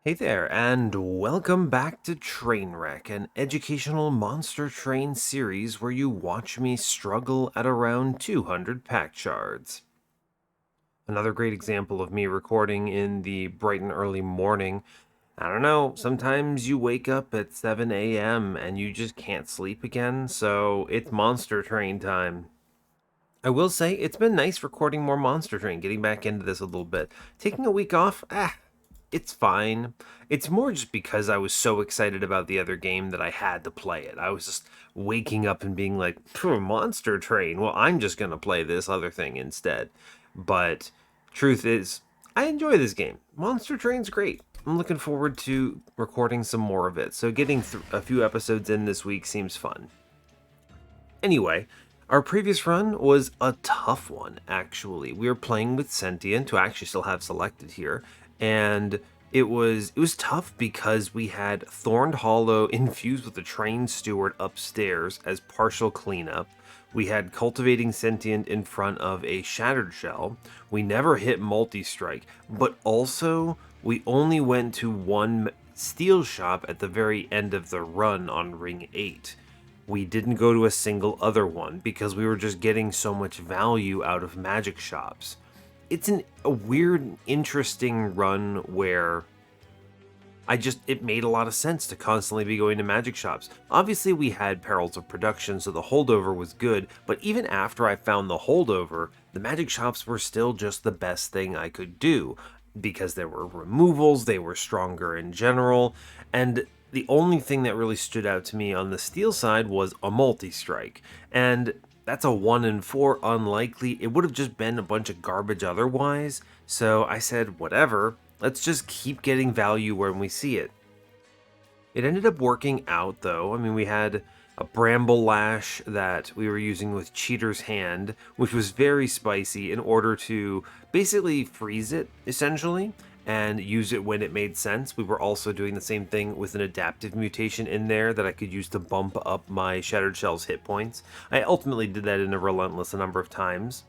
Hey there, and welcome back to Trainwreck, an educational monster train series where you watch me struggle at around 200 Pact Shards. Another great example of me recording in the bright and early morning. I don't know, sometimes you wake up at 7 a.m. and you just can't sleep again, so it's monster train time. I will say it's been nice recording more Monster Train, getting back into this a little bit. Taking a week off, it's fine. It's more just because I was so excited about the other game that I had to play it. I was just waking up and being like, Monster Train. Well, I'm just going to play this other thing instead. But truth is, I enjoy this game. Monster Train's great. I'm looking forward to recording some more of it. So getting a few episodes in this week seems fun. Anyway, our previous run was a tough one, actually. We were playing with Sentient, who I actually still have selected here, and it was tough because we had Thorned Hollow infused with the Train Steward upstairs as partial cleanup. We had Cultivating Sentient in front of a Shattered Shell. We never hit Multi-Strike, but also we only went to one Steel Shop at the very end of the run on Ring 8. We didn't go to a single other one because we were just getting so much value out of magic shops. It's a weird, interesting run where it made a lot of sense to constantly be going to magic shops. Obviously, we had perils of production, so the holdover was good, but even after I found the holdover, the magic shops were still just the best thing I could do because there were removals, they were stronger in general, and the only thing that really stood out to me on the steel side was a multi-strike. And that's a 1 in 4 unlikely. It would have just been a bunch of garbage otherwise. So I said, whatever, let's just keep getting value when we see it. It ended up working out though. I mean, we had a bramble lash that we were using with Cheater's Hand, which was very spicy in order to basically freeze it, essentially, and use it when it made sense. We were also doing the same thing with an adaptive mutation in there that I could use to bump up my Shattered Shell's hit points. I ultimately did that in a relentless number of times.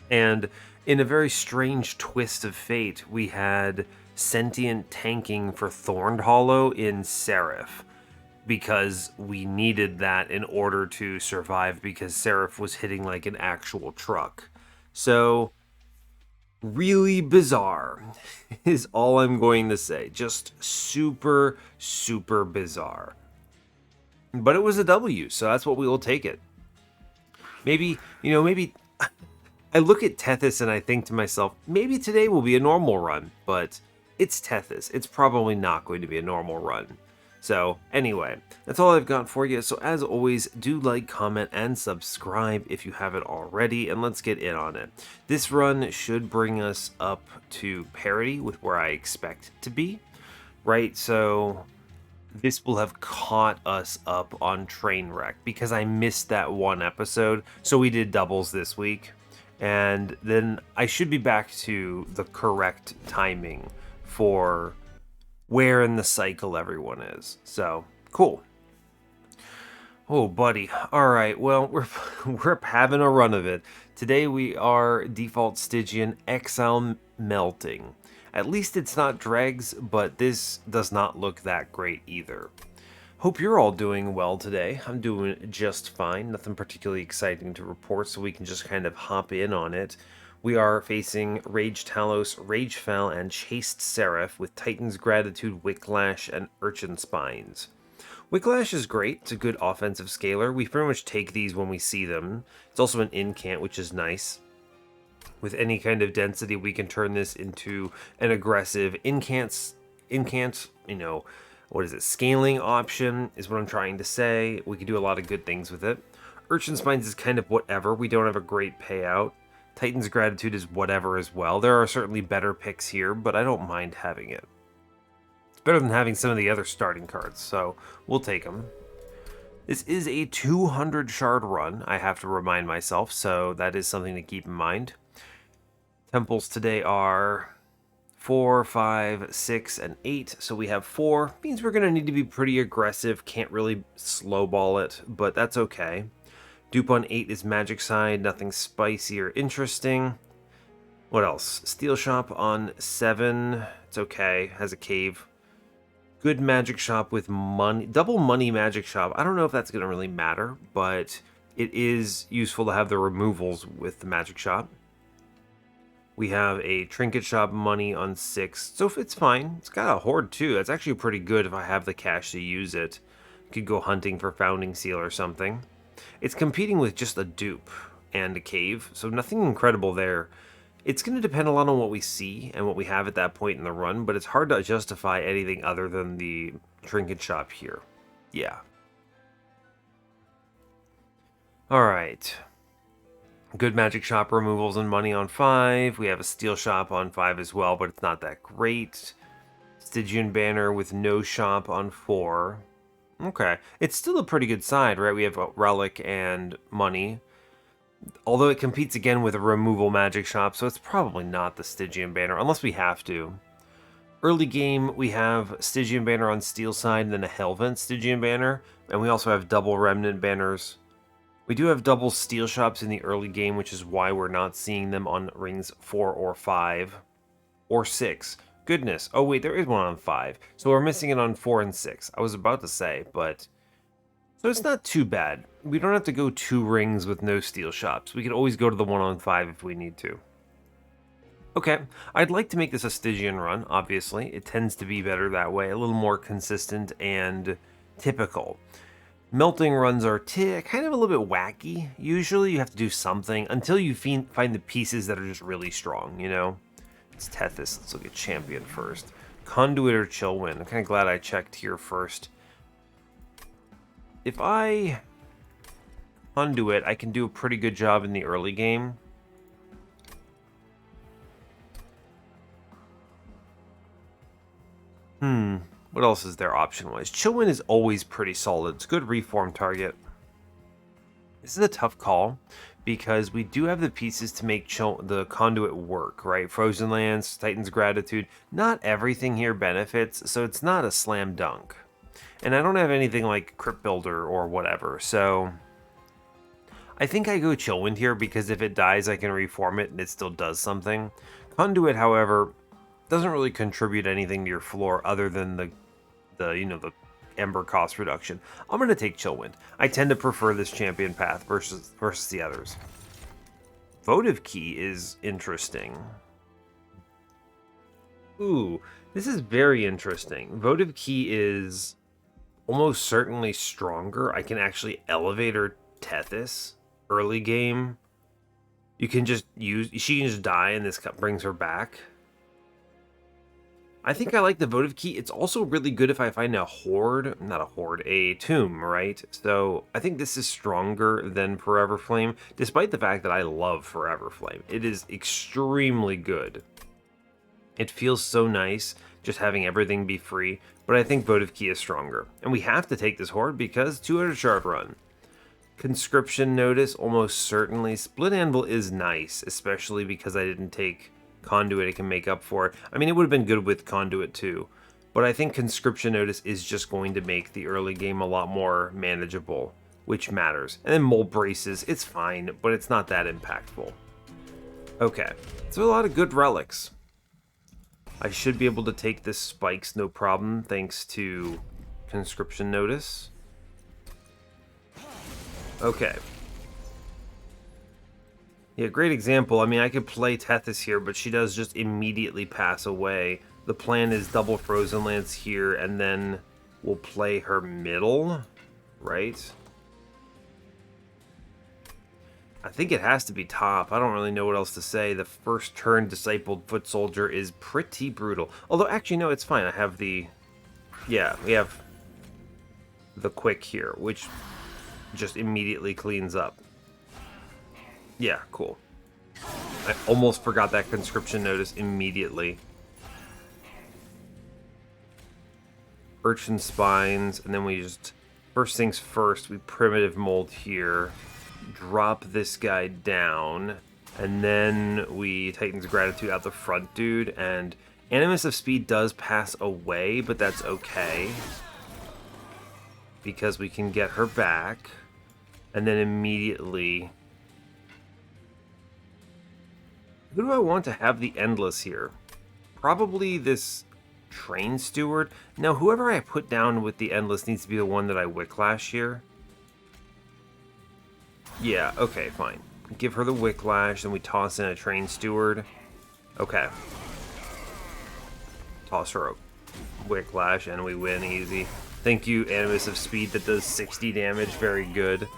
And in a very strange twist of fate, we had Sentient tanking for Thorned Hollow in Seraph because we needed that in order to survive because Seraph was hitting like an actual truck. So, really bizarre is all I'm going to say. Just super, super bizarre. But it was a W, so that's what we will take it. Maybe I look at Tethys and I think to myself, maybe today will be a normal run, but it's Tethys. It's probably not going to be a normal run. So, anyway, that's all I've got for you. So, as always, do like, comment, and subscribe if you haven't already, and let's get in on it. This run should bring us up to parity with where I expect it to be, right? So, this will have caught us up on Trainwreck because I missed that one episode, so we did doubles this week. And then I should be back to the correct timing for where in the cycle everyone is. So, cool. Oh, buddy. All right. Well, we're having a run of it. Today we are default Stygian Exile melting. At least it's not dregs, but this does not look that great either. Hope you're all doing well today. I'm doing just fine. Nothing particularly exciting to report, so we can just kind of hop in on it. We are facing Rage Talos, Rage Fell, and Chaste Seraph with Titan's Gratitude, Wicklash, and Urchin Spines. Wicklash is great. It's a good offensive scaler. We pretty much take these when we see them. It's also an incant, which is nice. With any kind of density, we can turn this into an aggressive incant, what is it, scaling option is what I'm trying to say. We can do a lot of good things with it. Urchin Spines is kind of whatever. We don't have a great payout. Titan's Gratitude is whatever as well. There are certainly better picks here, but I don't mind having it. It's better than having some of the other starting cards, so we'll take them. This is a 200 shard run, I have to remind myself, so that is something to keep in mind. Temples today are 4, 5, 6, and 8. So we have 4. Means we're going to need to be pretty aggressive. Can't really slowball it, but that's okay. Dupe on 8 is magic side. Nothing spicy or interesting. What else? Steel Shop on 7. It's okay. Has a cave. Good magic shop with money. Double money magic shop. I don't know if that's going to really matter, but it is useful to have the removals with the magic shop. We have a trinket shop money on 6. So if it's fine. It's got a hoard too. That's actually pretty good if I have the cash to use it. Could go hunting for founding seal or something. It's competing with just a dupe and a cave, so nothing incredible there. It's going to depend a lot on what we see and what we have at that point in the run, but it's hard to justify anything other than the trinket shop here. Yeah. Alright. Good magic shop removals and money on 5. We have a steel shop on 5 as well, but it's not that great. Stygian banner with no shop on 4. Okay. It's still a pretty good side, right? We have a relic and money. Although it competes again with a removal magic shop, so it's probably not the Stygian banner, unless we have to. Early game, we have Stygian banner on steel side, and then a Hellvent Stygian banner, and we also have double remnant banners. We do have double steel shops in the early game, which is why we're not seeing them on rings 4 or 5. Or 6. Goodness. Oh wait, there is one on 5. So we're missing it on 4 and 6. I was about to say, but... So it's not too bad. We don't have to go 2 rings with no steel shops. We could always go to the 1 on 5 if we need to. Okay, I'd like to make this a Stygian run, obviously. It tends to be better that way, a little more consistent and typical. Melting runs are kind of a little bit wacky. Usually you have to do something until you find the pieces that are just really strong, you know? It's Tethys. Let's look at Champion first. Conduit or Chillwind. I'm kind of glad I checked here first. If I Conduit, I can do a pretty good job in the early game. What else is there option-wise? Chillwind is always pretty solid. It's a good reform target. This is a tough call because we do have the pieces to make the Conduit work, right? Frozen Lands, Titan's Gratitude. Not everything here benefits, so it's not a slam dunk. And I don't have anything like Crypt Builder or whatever, so... I think I go Chillwind here because if it dies, I can reform it and it still does something. Conduit, however, doesn't really contribute anything to your floor other than the Ember cost reduction. I'm going to take Chillwind. I tend to prefer this champion path versus the others. Votive Key is interesting. Ooh, this is very interesting. Votive Key is almost certainly stronger. I can actually elevate her Tethys early game. You can just she can just die and this brings her back. I think I like the Votive Key. It's also really good if I find a tomb, right? So I think this is stronger than Forever Flame, despite the fact that I love Forever Flame. It is extremely good. It feels so nice just having everything be free, but I think Votive Key is stronger. And we have to take this horde because 200 shard run. Conscription Notice, almost certainly. Split Anvil is nice, especially because I didn't take Conduit. It can make up for it. I mean, it would have been good with Conduit too, but I think Conscription Notice is just going to make the early game a lot more manageable, which matters. And then Mold Braces, it's fine, but it's not that impactful. Okay, so a lot of good relics. I should be able to take this spikes no problem thanks to Conscription Notice. Okay. Yeah, great example. I mean, I could play Tethys here, but she does just immediately pass away. The plan is double Frozen Lance here, and then we'll play her middle, right? I think it has to be top. I don't really know what else to say. The first turn Discipled Foot Soldier is pretty brutal. Although, actually, no, it's fine. I have the... Yeah, we have the quick here, which just immediately cleans up. Yeah, cool. I almost forgot that Conscription Notice immediately. Urchin Spines, and then we just... First things first, we Primitive Mold here. Drop this guy down. And then we Titan's Gratitude out the front, dude. And Animus of Speed does pass away, but that's okay. Because we can get her back. And then immediately... Who do I want to have the Endless here? Probably this Train Steward. Now, whoever I put down with the Endless needs to be the one that I Wicklash here. Yeah, okay, fine. Give her the Wicklash, then we toss in a Train Steward. Okay. Toss her a Wicklash, and we win easy. Thank you, Animus of Speed, that does 60 damage. Very good.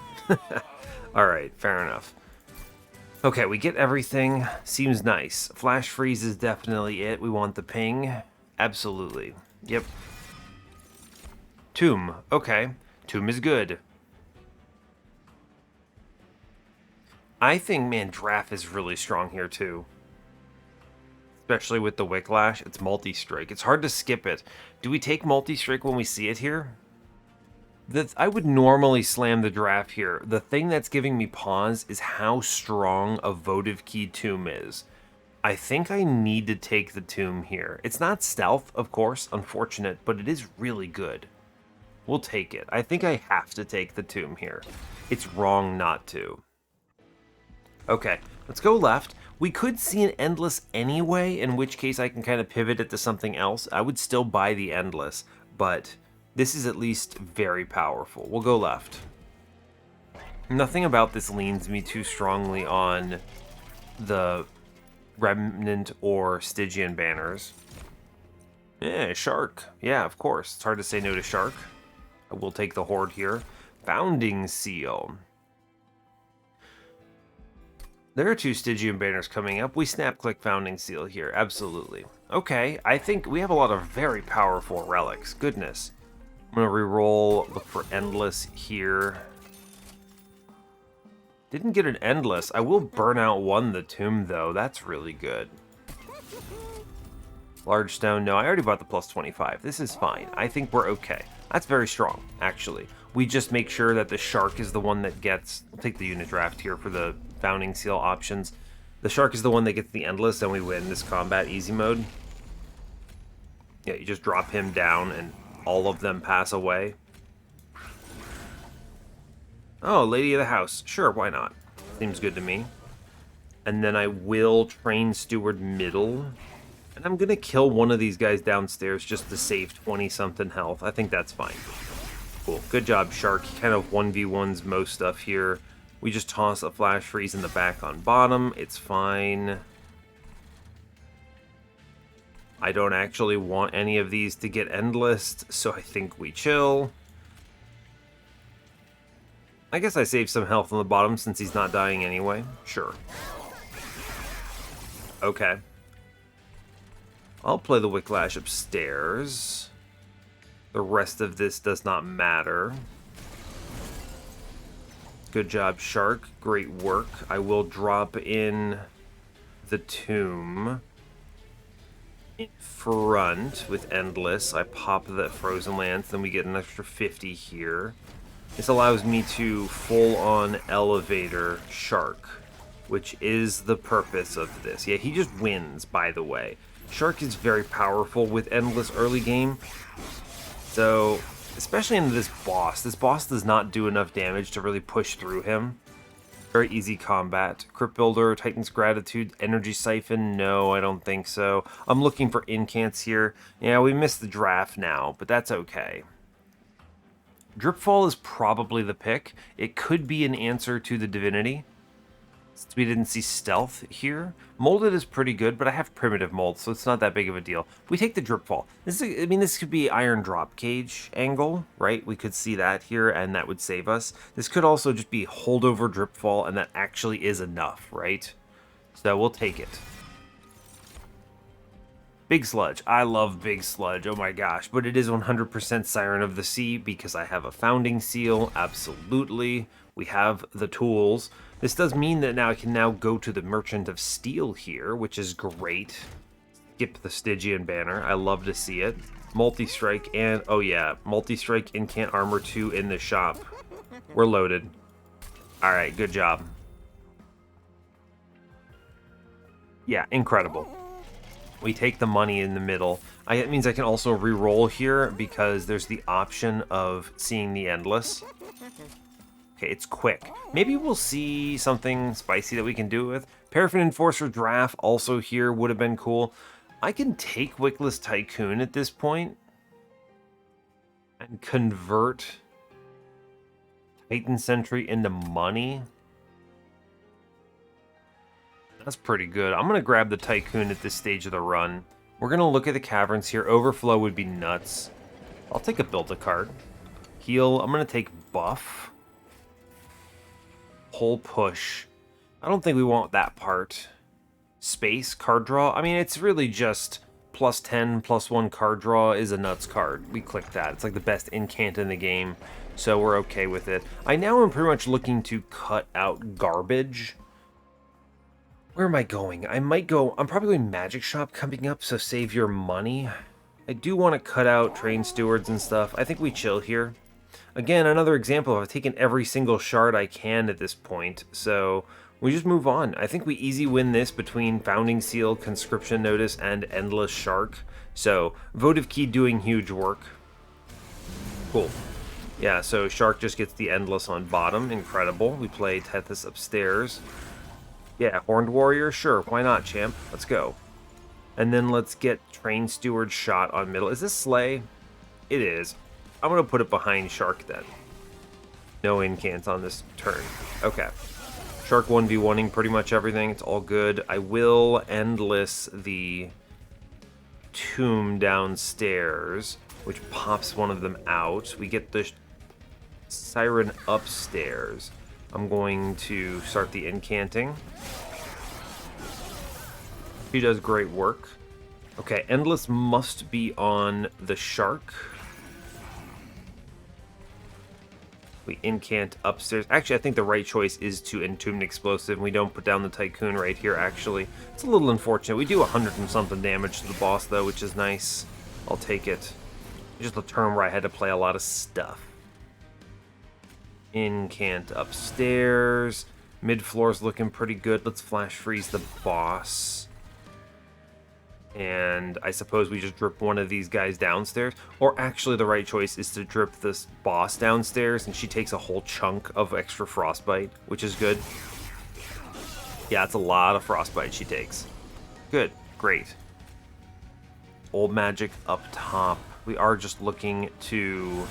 Alright, fair enough. Okay, we get everything. Seems nice. Flash Freeze is definitely it. We want the ping. Absolutely. Yep. Tomb. Okay. Tomb is good. I think, man, Draft is really strong here, too. Especially with the Wicklash. It's multi-strike. It's hard to skip it. Do we take multi-strike when we see it here? I would normally slam the Draft here. The thing that's giving me pause is how strong a Votive Key Tomb is. I think I need to take the Tomb here. It's not stealth, of course, unfortunate, but it is really good. We'll take it. I think I have to take the Tomb here. It's wrong not to. Okay, let's go left. We could see an Endless anyway, in which case I can kind of pivot it to something else. I would still buy the Endless, but this is at least very powerful. We'll go left. Nothing about this leans me too strongly on the Remnant or Stygian banners. Yeah, Shark. Yeah, of course. It's hard to say no to Shark. I will take the Horde here. Founding Seal. There are 2 Stygian banners coming up. We snap-click Founding Seal here. Absolutely. Okay, I think we have a lot of very powerful relics. Goodness. I'm going to reroll, look for Endless here. Didn't get an Endless. I will burn out 1 the Tomb, though. That's really good. Large Stone. No, I already bought the plus 25. This is fine. I think we're okay. That's very strong, actually. We just make sure that the Shark is the one that gets... We'll take the unit draft here for the Founding Seal options. The Shark is the one that gets the Endless, and we win this combat easy mode. Yeah, you just drop him down, and all of them pass away. Oh, Lady of the House. Sure, why not? Seems good to me. And then I will Train Steward middle. And I'm going to kill one of these guys downstairs just to save 20-something health. I think that's fine. Cool. Good job, Shark. He kind of 1v1s most stuff here. We just toss a Flash Freeze in the back on bottom. It's fine. I don't actually want any of these to get Endless, so I think we chill. I guess I saved some health on the bottom since he's not dying anyway. Sure. Okay. I'll play the Wicklash upstairs. The rest of this does not matter. Good job, Shark. Great work. I will drop in the Tomb in front with Endless. I pop the Frozen Lance, then we get an extra 50 here. This allows me to full-on Elevator Shark, which is the purpose of this. Yeah, he just wins, by the way. Shark is very powerful with Endless early game. So, especially into this boss does not do enough damage to really push through him. Very easy combat. Crypt Builder, Titan's Gratitude, Energy Siphon, no, I don't think so. I'm looking for incants here. Yeah, we missed the draft now, but that's okay. Dripfall is probably the pick. It could be an answer to the Divinity, since we didn't see Stealth here. Molded is pretty good, but I have Primitive Mold, so it's not that big of a deal. We take the Dripfall. This could be Iron Drop Cage angle, right? We could see that here, and that would save us. This could also just be Holdover Dripfall, and that actually is enough, right? So we'll take it. Big Sludge. I love Big Sludge. Oh my gosh. But it is 100% Siren of the Sea because I have a Founding Seal. Absolutely. We have the tools. This does mean that now I can now go to the Merchant of Steel here, which is great. Skip the Stygian banner. I love to see it. Multi-strike and... Oh yeah. Multi-strike Incant Armor 2 in the shop. We're loaded. Alright. Good job. Yeah. Incredible. We take the money in the middle. It means I can also re-roll here because there's the option of seeing the Endless. Okay, it's quick. Maybe we'll see something spicy that we can do with. Paraffin Enforcer Draft also here would have been cool. I can take Wickless Tycoon at this point and convert Titan Sentry into money. That's pretty good. I'm going to grab the Tycoon at this stage of the run. We're going to look at the caverns here. Overflow would be nuts. I'll take a Build-A-Card. Heal. I'm going to take Buff. Pull Push. I don't think we want that part. Space, card draw. I mean, it's really just +10, +1 card draw is a nuts card. We click that. It's like the best incant in the game, so we're okay with it. I now am pretty much looking to cut out garbage. Where am I going? I'm probably going Magic Shop coming up, so save your money. I do want to cut out Train Stewards and stuff. I think we chill here. Again, another example, I've taken every single shard I can at this point, so we just move on. I think we easy win this between Founding Seal, Conscription Notice, and Endless Shark. So, Votive Key doing huge work. Cool. Yeah, so Shark just gets the Endless on bottom. Incredible. We play Tethys upstairs. Yeah, Horned Warrior? Sure, why not, champ? Let's go. And then let's get Train Steward shot on middle. Is this Slay? It is. I'm going to put it behind Shark then. No incants on this turn. Okay. Shark 1v1ing pretty much everything. It's all good. I will Endless the Tomb downstairs, which pops one of them out. We get the Siren upstairs. I'm going to start the incanting. She does great work. Okay, Endless must be on the Shark. We incant upstairs. Actually, I think the right choice is to Entombed Explosive. We don't put down the Tycoon right here, actually. It's a little unfortunate. We do 100 and something damage to the boss, though, which is nice. I'll take it. Just a turn where I had to play a lot of stuff. Incant upstairs. Mid-floor's looking pretty good. Let's Flash Freeze the boss. And I suppose we just drip one of these guys downstairs. Or actually the right choice is to drip this boss downstairs and she takes a whole chunk of extra Frostbite, which is good. Yeah, it's a lot of Frostbite she takes. Good, great. Old Magic up top. We are just looking to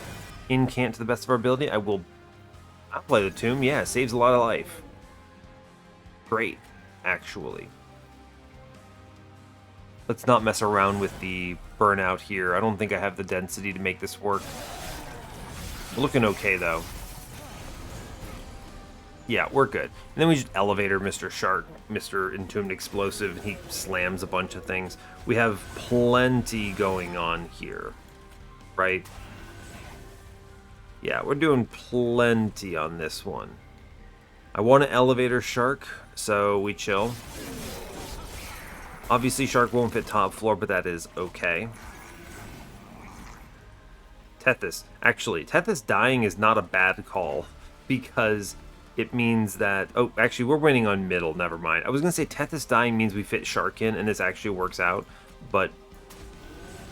incant to the best of our ability. I'll play the Tomb. Yeah, saves a lot of life. Great, actually. Let's not mess around with the burnout here. I don't think I have the density to make this work. We're looking okay, though. Yeah, we're good. And then we just Elevator Mr. Shark, Mr. Entombed Explosive, and he slams a bunch of things. We have plenty going on here, right? Yeah, we're doing plenty on this one. I want to Elevator Shark, so we chill. Obviously, Shark won't fit top floor, but that is okay. Tethys. Actually, Tethys dying is not a bad call, because it means that... Oh, actually, we're winning on middle. Never mind. I was going to say Tethys dying means we fit Shark in, and this actually works out, but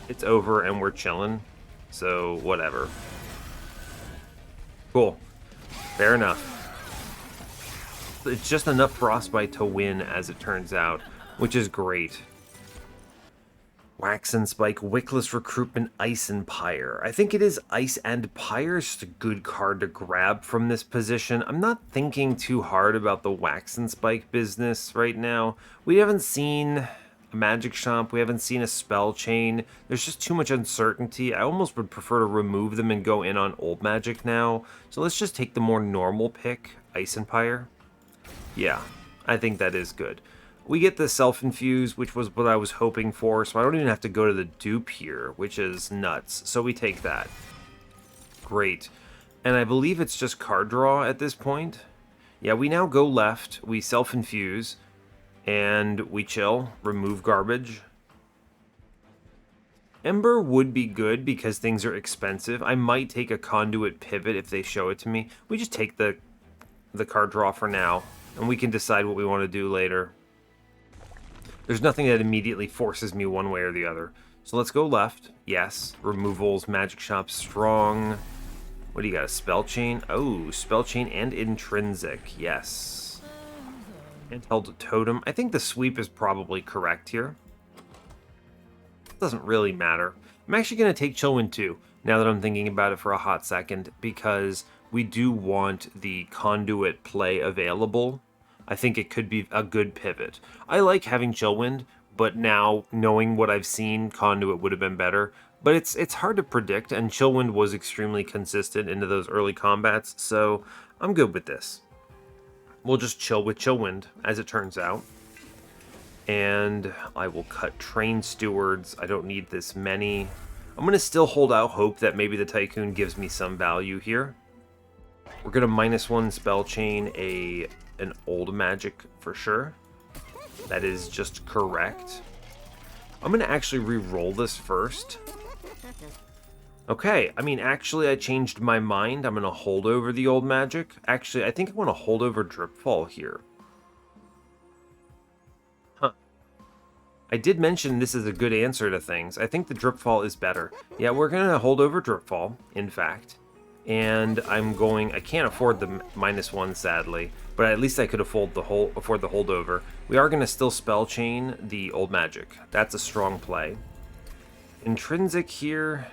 it's over, and we're chilling, so whatever. Cool. Fair enough. It's just enough Frostbite to win, as it turns out, which is great. Wax and Spike, Wickless Recruitment, Ice and Pyre. I think it is Ice and Pyre. It's just a good card to grab from this position. I'm not thinking too hard about the Wax and Spike business right now. We haven't seen a Magic Shop. We haven't seen a Spell Chain. There's just too much uncertainty. I almost would prefer to remove them and go in on Old Magic now. So let's just take the more normal pick, Ice and Pyre. Yeah, I think that is good. We get the Self-Infuse, which was what I was hoping for, so I don't even have to go to the dupe here, which is nuts. So we take that. Great. And I believe it's just card draw at this point. Yeah, we now go left, we Self-Infuse, and we chill, remove garbage. Ember would be good because things are expensive. I might take a Conduit Pivot if they show it to me. We just take the card draw for now, and we can decide what we want to do later. There's nothing that immediately forces me one way or the other. So let's go left. Yes. Removals, Magic Shop, strong. What do you got? A Spell Chain? Oh, Spell Chain and Intrinsic. Yes. Handheld Totem. I think the sweep is probably correct here. Doesn't really matter. I'm actually going to take Chillwind too, now that I'm thinking about it for a hot second, because we do want the conduit play available. I think it could be a good pivot. I like having Chillwind, but now knowing what I've seen, conduit would have been better. But it's hard to predict, and Chillwind was extremely consistent into those early combats, so I'm good with this. We'll just chill with Chillwind, as it turns out. And I will cut Train Stewards. I don't need this many. I'm going to still hold out hope that maybe the Tycoon gives me some value here. We're going to -1 spell chain an old magic for sure. That is just correct. I'm going to actually re-roll this first. Okay, I mean, actually, I changed my mind. I'm going to hold over the old magic. Actually, I think I want to hold over Dripfall here. I did mention this is a good answer to things. I think the Dripfall is better. Yeah, we're going to hold over Dripfall, in fact. And I can't afford the -1, sadly. But at least I could afford the holdover. We are going to still spell chain the old magic. That's a strong play. Intrinsic here.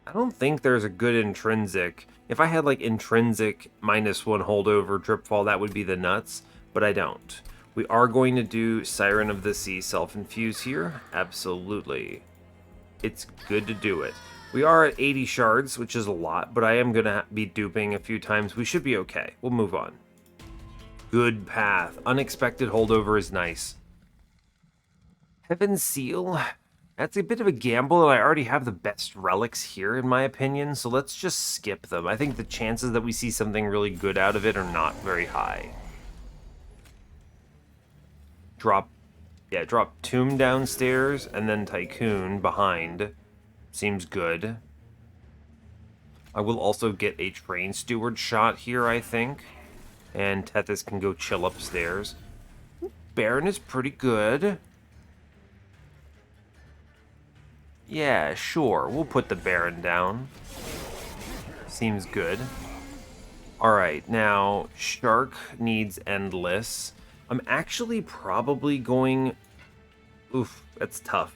I don't think there's a good intrinsic. If I had like intrinsic -1 holdover Dripfall, that would be the nuts. But I don't. We are going to do Siren of the Sea self-infuse here. Absolutely. It's good to do it. We are at 80 shards, which is a lot, but I am going to be duping a few times. We should be okay. We'll move on. Good path. Unexpected holdover is nice. Heaven's Seal. That's a bit of a gamble, and I already have the best relics here, in my opinion, so let's just skip them. I think the chances that we see something really good out of it are not very high. Drop Tomb downstairs, and then Tycoon behind. Seems good. I will also get a Train Steward shot here, I think. And Tethys can go chill upstairs. Baron is pretty good. Yeah, sure. We'll put the Baron down. Seems good. Alright, now, Shark needs Endless. I'm actually probably going... Oof, that's tough.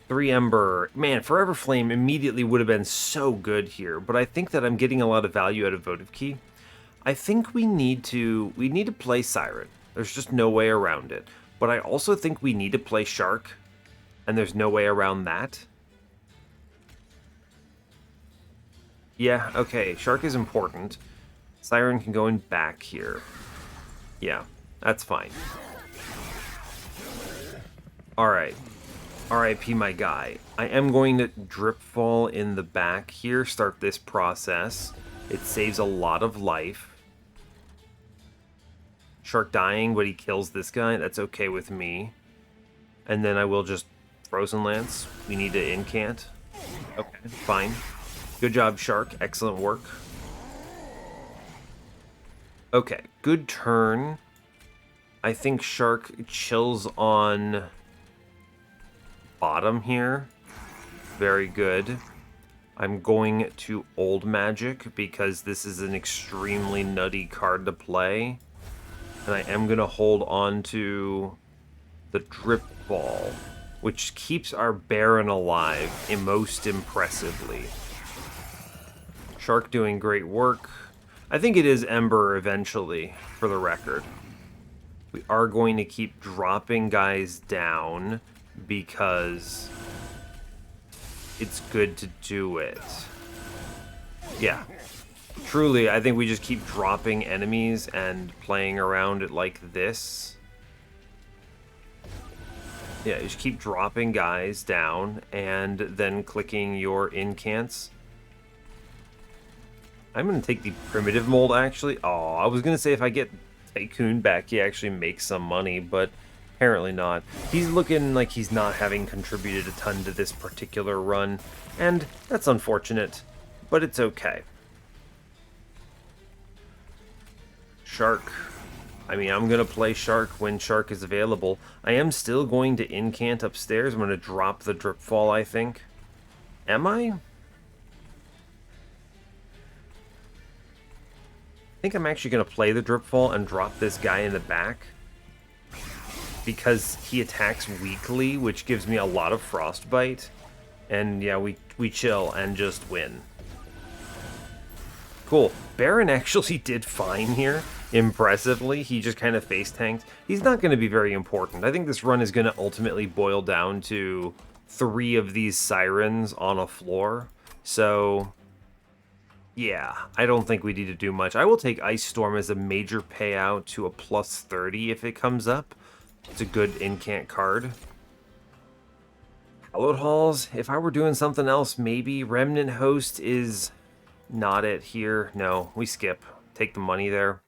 3 Ember. Man, Forever Flame immediately would have been so good here, but I think that I'm getting a lot of value out of Votive Key. I think we need to play Siren. There's just no way around it. But I also think we need to play Shark, and there's no way around that. Yeah, okay, Shark is important. Siren can go in back here. Yeah, that's fine. Alright. RIP my guy. I am going to Dripfall in the back here, start this process. It saves a lot of life. Shark dying, but he kills this guy. That's okay with me. And then I will just Frozen Lance. We need to incant. Okay, fine. Good job, Shark. Excellent work. Okay, good turn. I think Shark chills on bottom here. Very good. I'm going to Old Magic because this is an extremely nutty card to play. And I am going to hold on to the Drip Ball, which keeps our Baron alive most impressively. Shark doing great work. I think it is Ember eventually, for the record. We are going to keep dropping guys down because it's good to do it. Yeah. Truly, I think we just keep dropping enemies and playing around it like this. Yeah, just keep dropping guys down and then clicking your incants. I'm going to take the Primitive Mold, actually. Oh, I was going to say if I get Tycoon back, he actually makes some money, but apparently not. He's looking like he's not having contributed a ton to this particular run, and that's unfortunate, but it's okay. Shark. I mean, I'm going to play Shark when Shark is available. I am still going to incant upstairs. I'm going to drop the Dripfall, I think. Am I? I think I'm actually going to play the Dripfall and drop this guy in the back, because he attacks weakly, which gives me a lot of Frostbite. And yeah, we chill and just win. Cool. Baron actually did fine here, impressively. He just kind of face tanked. He's not going to be very important. I think this run is going to ultimately boil down to 3 of these Sirens on a floor. So yeah, I don't think we need to do much. I will take Ice Storm as a major payout to a plus 30 if it comes up. It's a good incant card. Hallowed Halls, if I were doing something else, maybe Remnant Host is not it here. No, we skip. Take the money there.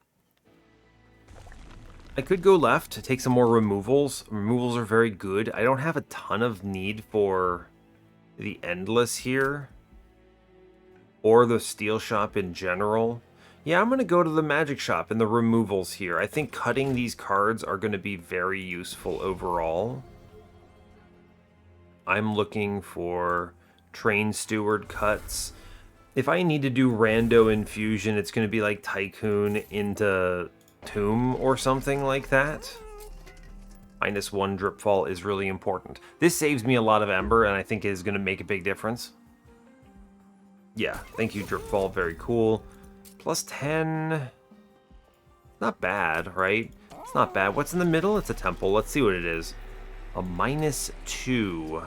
I could go left to take some more removals. Removals are very good. I don't have a ton of need for the Endless here, or the Steel Shop in general. Yeah, I'm going to go to the Magic Shop and the removals here. I think cutting these cards are going to be very useful overall. I'm looking for Train Steward cuts. If I need to do rando infusion, it's going to be like Tycoon into Tomb or something like that. -1 Dripfall is really important. This saves me a lot of Ember, and I think is going to make a big difference. Yeah, thank you, Dripfall. Very cool. Plus 10. Not bad, right? It's not bad. What's in the middle? It's a temple. Let's see what it is. A -2.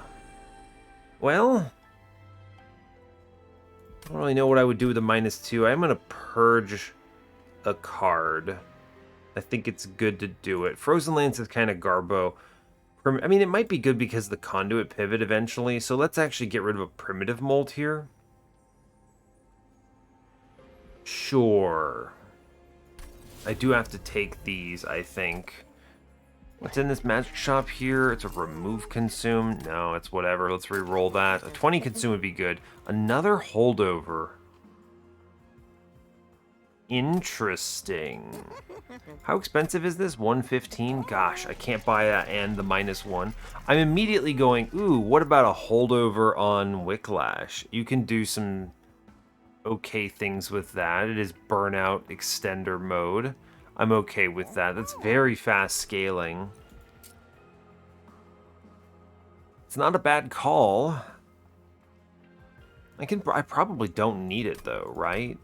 Well, I don't really know what I would do with a -2. I'm going to purge a card. I think it's good to do it. Frozen Lance is kind of garbo. I mean, it might be good because the Conduit pivot eventually, so let's actually get rid of a Primitive Mold here. Sure. I do have to take these, I think. What's in this Magic Shop here? It's a remove consume. No, it's whatever. Let's re-roll that. A 20 consume would be good. Another holdover. Interesting. How expensive is this? 115? Gosh, I can't buy that and the -1. I'm immediately going, ooh, what about a holdover on Wicklash? You can do some okay things with that. It is burnout extender mode. I'm okay with that. That's very fast scaling. It's not a bad call. I probably don't need it though, right?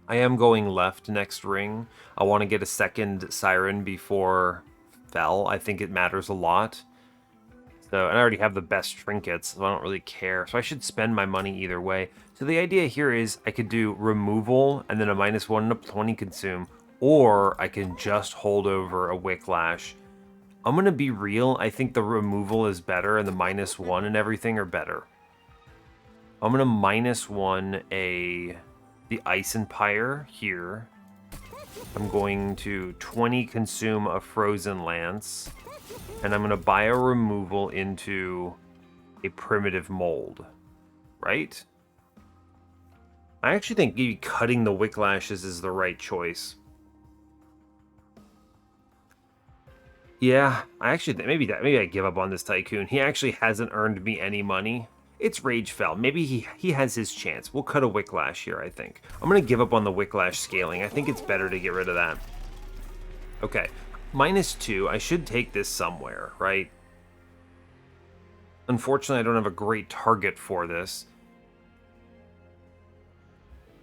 I am going left next ring. I want to get a second Siren before Fel. I think it matters a lot. So, and I already have the best trinkets, so I don't really care. So I should spend my money either way. So the idea here is I could do removal and then a -1 and a 20 consume, or I can just hold over a Wicklash. I'm going to be real. I think the removal is better and the -1 and everything are better. I'm going to -1 the Ice Empire here. I'm going to 20 consume a Frozen Lance. And I'm going to buy a removal into a Primitive Mold. Right? I actually think maybe cutting the Wicklashes is the right choice. Yeah, I actually think maybe I give up on this Tycoon. He actually hasn't earned me any money. It's Rage Fell. Maybe he has his chance. We'll cut a Wicklash here, I think. I'm going to give up on the Wicklash scaling. I think it's better to get rid of that. Okay. -2. I should take this somewhere, right? Unfortunately, I don't have a great target for this.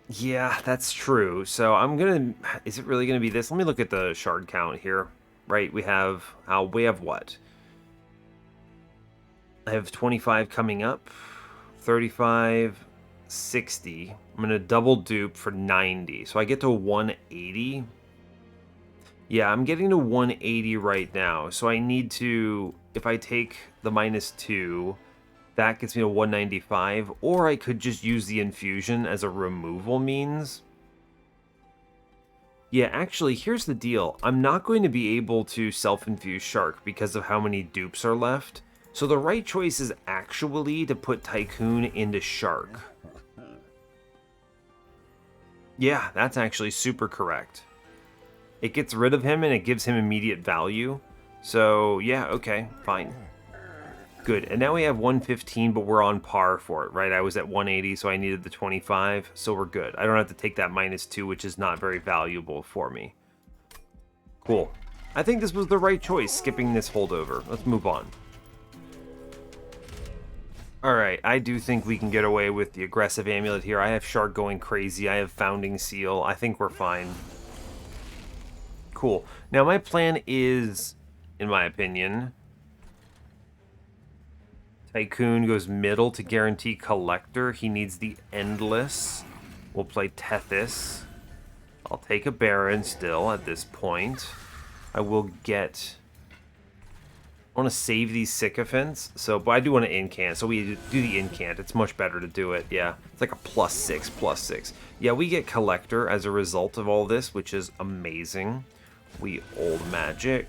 Yeah, that's true. So I'm going to... Is it really going to be this? Let me look at the shard count here. Right, we have what? I have 25 coming up, 35, 60. I'm going to double dupe for 90. So I get to 180. Yeah, I'm getting to 180 right now. So I need to, if I take the -2, that gets me to 195. Or I could just use the infusion as a removal means. Yeah, actually, here's the deal. I'm not going to be able to self-infuse Shark because of how many dupes are left. So the right choice is actually to put Tycoon into Shark. Yeah, that's actually super correct. It gets rid of him and it gives him immediate value. So, yeah, okay, fine. Good, and now we have 115, but we're on par for it, right? I was at 180, so I needed the 25, so we're good. I don't have to take that -2, which is not very valuable for me. Cool. I think this was the right choice, skipping this holdover. Let's move on. Alright, I do think we can get away with the aggressive amulet here. I have Shark going crazy. I have Founding Seal. I think we're fine. Cool. Now, my plan is, in my opinion, Tycoon goes middle to guarantee Collector. He needs the Endless. We'll play Tethys. I'll take a Baron still at this point. I will get... I want to save these Sycophants, but I do want to incant, so we do the incant. It's much better to do it, yeah. It's like a +6/+6. Yeah, we get Collector as a result of all this, which is amazing. We Old Magic,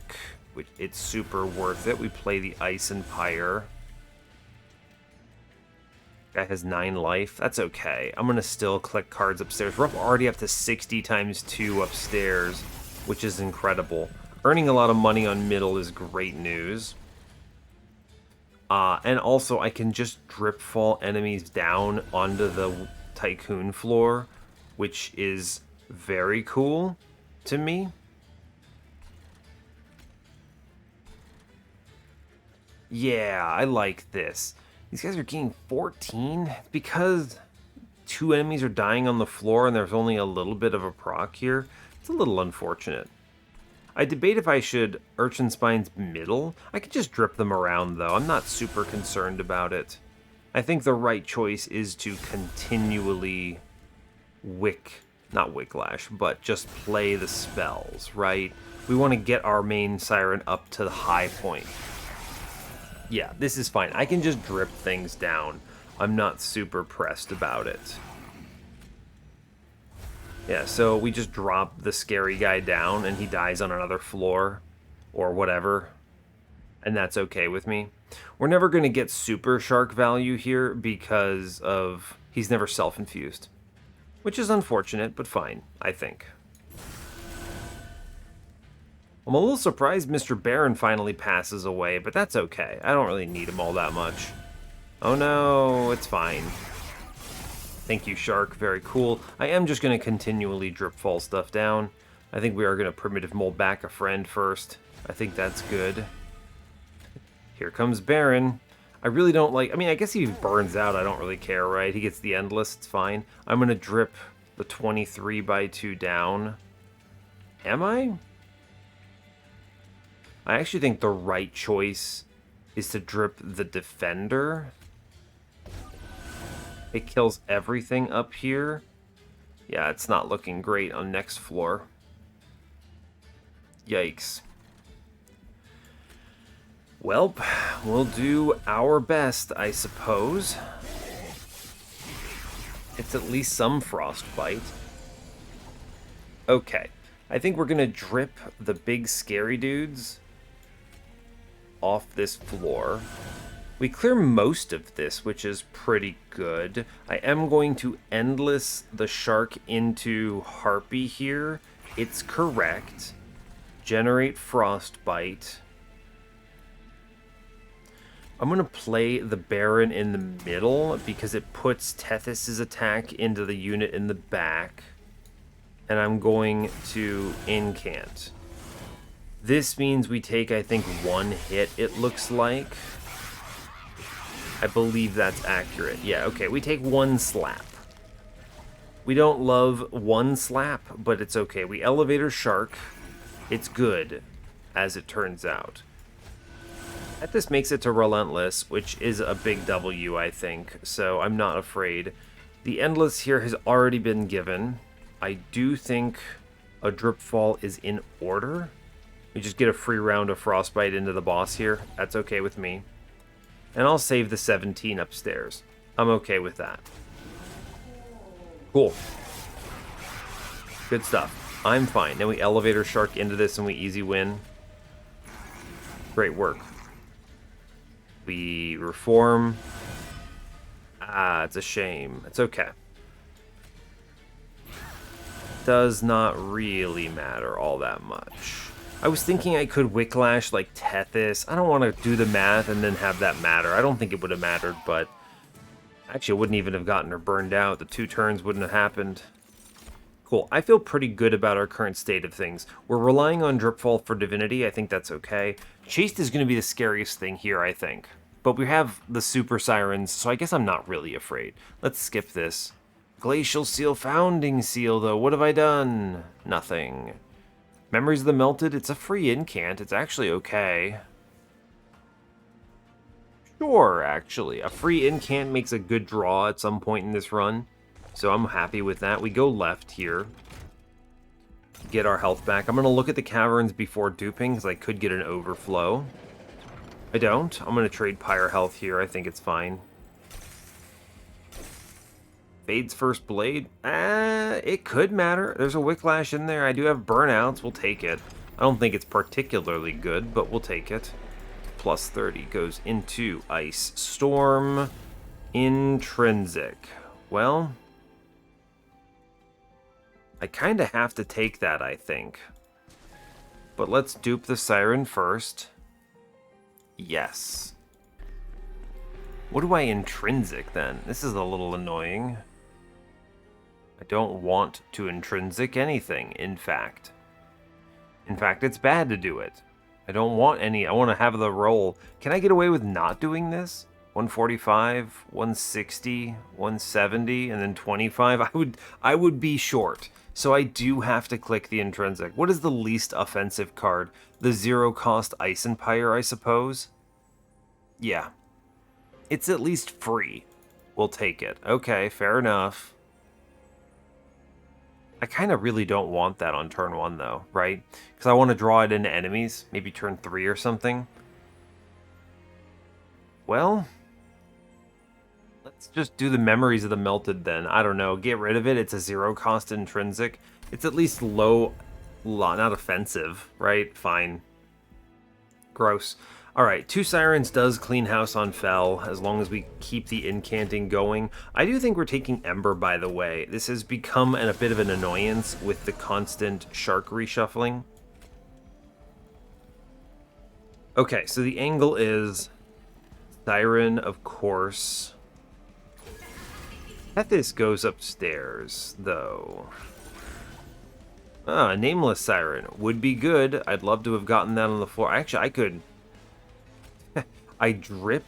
which it's super worth it. We play the Ice and Pyre. Guy has 9 life. That's okay. I'm going to still click cards upstairs. We're already up to 60 times 2 upstairs, which is incredible. Earning a lot of money on middle is great news. And also, I can just drip fall enemies down onto the Tycoon floor, which is very cool to me. Yeah, I like this. These guys are getting 14 because 2 enemies are dying on the floor and there's only a little bit of a proc here. It's a little unfortunate. I debate if I should Urchin Spine's middle. I could just drip them around, though. I'm not super concerned about it. I think the right choice is to continually not Wicklash, but just play the spells, right? We want to get our main Siren up to the high point. Yeah, this is fine. I can just drip things down. I'm not super pressed about it. Yeah, so we just drop the scary guy down and he dies on another floor or whatever. And that's okay with me. We're never going to get super Shark value here because of he's never self-infused. Which is unfortunate, but fine, I think. I'm a little surprised Mr. Baron finally passes away, but that's okay. I don't really need him all that much. Oh no, it's fine. Thank you, Shark. Very cool. I am just going to continually drip fall stuff down. I think we are going to Primitive Mold back a friend first. I think that's good. Here comes Baron. I really don't like... I mean, I guess he burns out. I don't really care, right? He gets the Endless. It's fine. I'm going to drip the 23/2 down. Am I? I actually think the right choice is to drip the Defender. It kills everything up here. Yeah, it's not looking great on next floor. Yikes. Welp, we'll do our best, I suppose. It's at least some frostbite. Okay, I think we're gonna drip the big scary dudes off this floor. We clear most of this, which is pretty good. I am going to Endless the Shark into Harpy here. It's correct. Generate Frostbite. I'm going to play the Baron in the middle because it puts Tethys' attack into the unit in the back. And I'm going to Incant. This means we take, I think, 1 hit, it looks like. I believe that's accurate. Yeah, okay, we take 1 slap. We don't love 1 slap, but it's okay. We Elevator Shark. It's good, as it turns out. This makes it to Relentless, which is a big W, I think, so I'm not afraid. The Endless here has already been given. I do think a Drip Fall is in order. We just get a free round of Frostbite into the boss here. That's okay with me. And I'll save the 17 upstairs. I'm okay with that. Cool. Good stuff. I'm fine. Then we Elevator Shark into this and we easy win. Great work. We reform. Ah, it's a shame. It's okay. Does not really matter all that much. I was thinking I could Wicklash like Tethys. I don't want to do the math and then have that matter. I don't think it would have mattered, but actually I wouldn't even have gotten her burned out. The 2 turns wouldn't have happened. Cool. I feel pretty good about our current state of things. We're relying on Dripfall for Divinity. I think that's okay. Chased is going to be the scariest thing here, I think. But we have the Super Sirens, so I guess I'm not really afraid. Let's skip this. Glacial Seal, Founding Seal, though. What have I done? Nothing. Memories of the Melted. It's a free incant. It's actually okay. Sure, actually. A free incant makes a good draw at some point in this run. So I'm happy with that. We go left here. Get our health back. I'm going to look at the caverns before duping, because I could get an overflow. I don't. I'm going to trade Pyre Health here. I think it's fine. Fade's First Blade. It could matter. There's a Wicklash in there. I do have burnouts. We'll take it. I don't think it's particularly good, but we'll take it. Plus 30 goes into Ice Storm. Intrinsic. Well, I kind of have to take that, I think. But let's dupe the Siren first. Yes. What do I intrinsic, then? This is a little annoying. I don't want to intrinsic anything, in fact. In fact, it's bad to do it. I don't want any. I want to have the roll. Can I get away with not doing this? 145, 160, 170, and then 25? I would be short. So I do have to click the intrinsic. What is the least offensive card? The 0-cost Ice Empire, I suppose? Yeah. It's at least free. We'll take it. Okay, fair enough. I kind of really don't want that on turn 1, though, right? Because I want to draw it into enemies. Maybe turn 3 or something. Well, let's just do the Memories of the Melted then. I don't know. Get rid of it. It's a 0-cost intrinsic. It's at least low, not offensive, right? Fine. Gross. Alright, 2 Sirens does clean house on Fel, as long as we keep the incanting going. I do think we're taking Ember, by the way. This has become a bit of an annoyance with the constant Shark reshuffling. Okay, so the angle is Siren, of course. Tethys goes upstairs, though. Ah, Nameless Siren would be good. I'd love to have gotten that on the floor. Actually, I could... I drip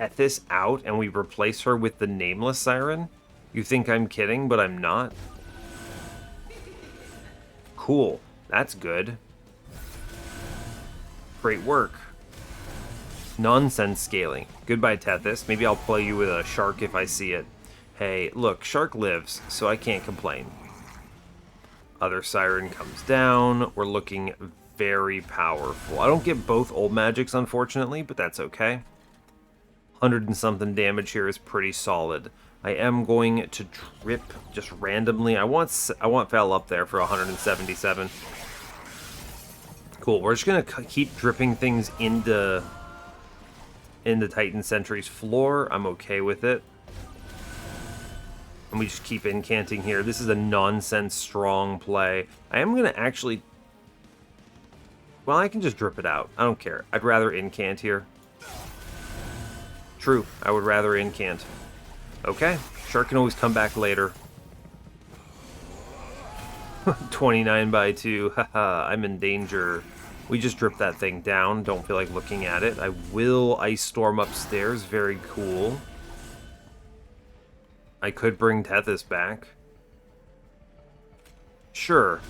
Tethys out and we replace her with the Nameless Siren? You think I'm kidding, but I'm not. Cool. That's good. Great work. Nonsense scaling. Goodbye, Tethys. Maybe I'll play you with a Shark if I see it. Hey, look, Shark lives, so I can't complain. Other Siren comes down. We're looking very powerful. I don't get both old magics, unfortunately, but that's okay. 100 and something damage here is pretty solid. I am going to drip just randomly. I want Fel up there for 177. Cool. We're just gonna keep dripping things into Titan Sentry's floor. I'm okay with it. And we just keep incanting here. This is a nonsense strong play. I am gonna actually... Well, I can just drip it out. I don't care. I'd rather incant here. True. I would rather incant. Okay. Shark can always come back later. 29 by 2. Haha, I'm in danger. We just drip that thing down. Don't feel like looking at it. I will Ice Storm upstairs. Very cool. I could bring Tethys back. Sure.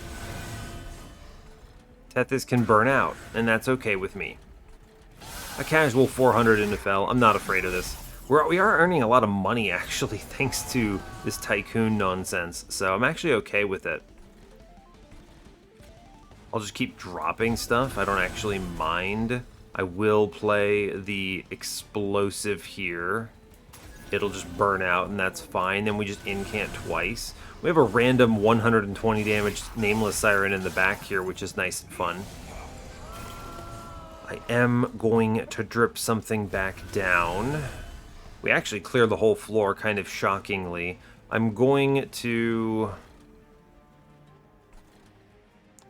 Tethys can burn out, and that's okay with me. A casual 400 into Fel. I'm not afraid of this. We are earning a lot of money, actually, thanks to this Tycoon nonsense, so I'm actually okay with it. I'll just keep dropping stuff. I don't actually mind. I will play the Explosive here. It'll just burn out, and that's fine. Then we just incant twice. We have a random 120 damage Nameless Siren in the back here, which is nice and fun. I am going to drip something back down. We actually clear the whole floor, kind of shockingly. I'm going to...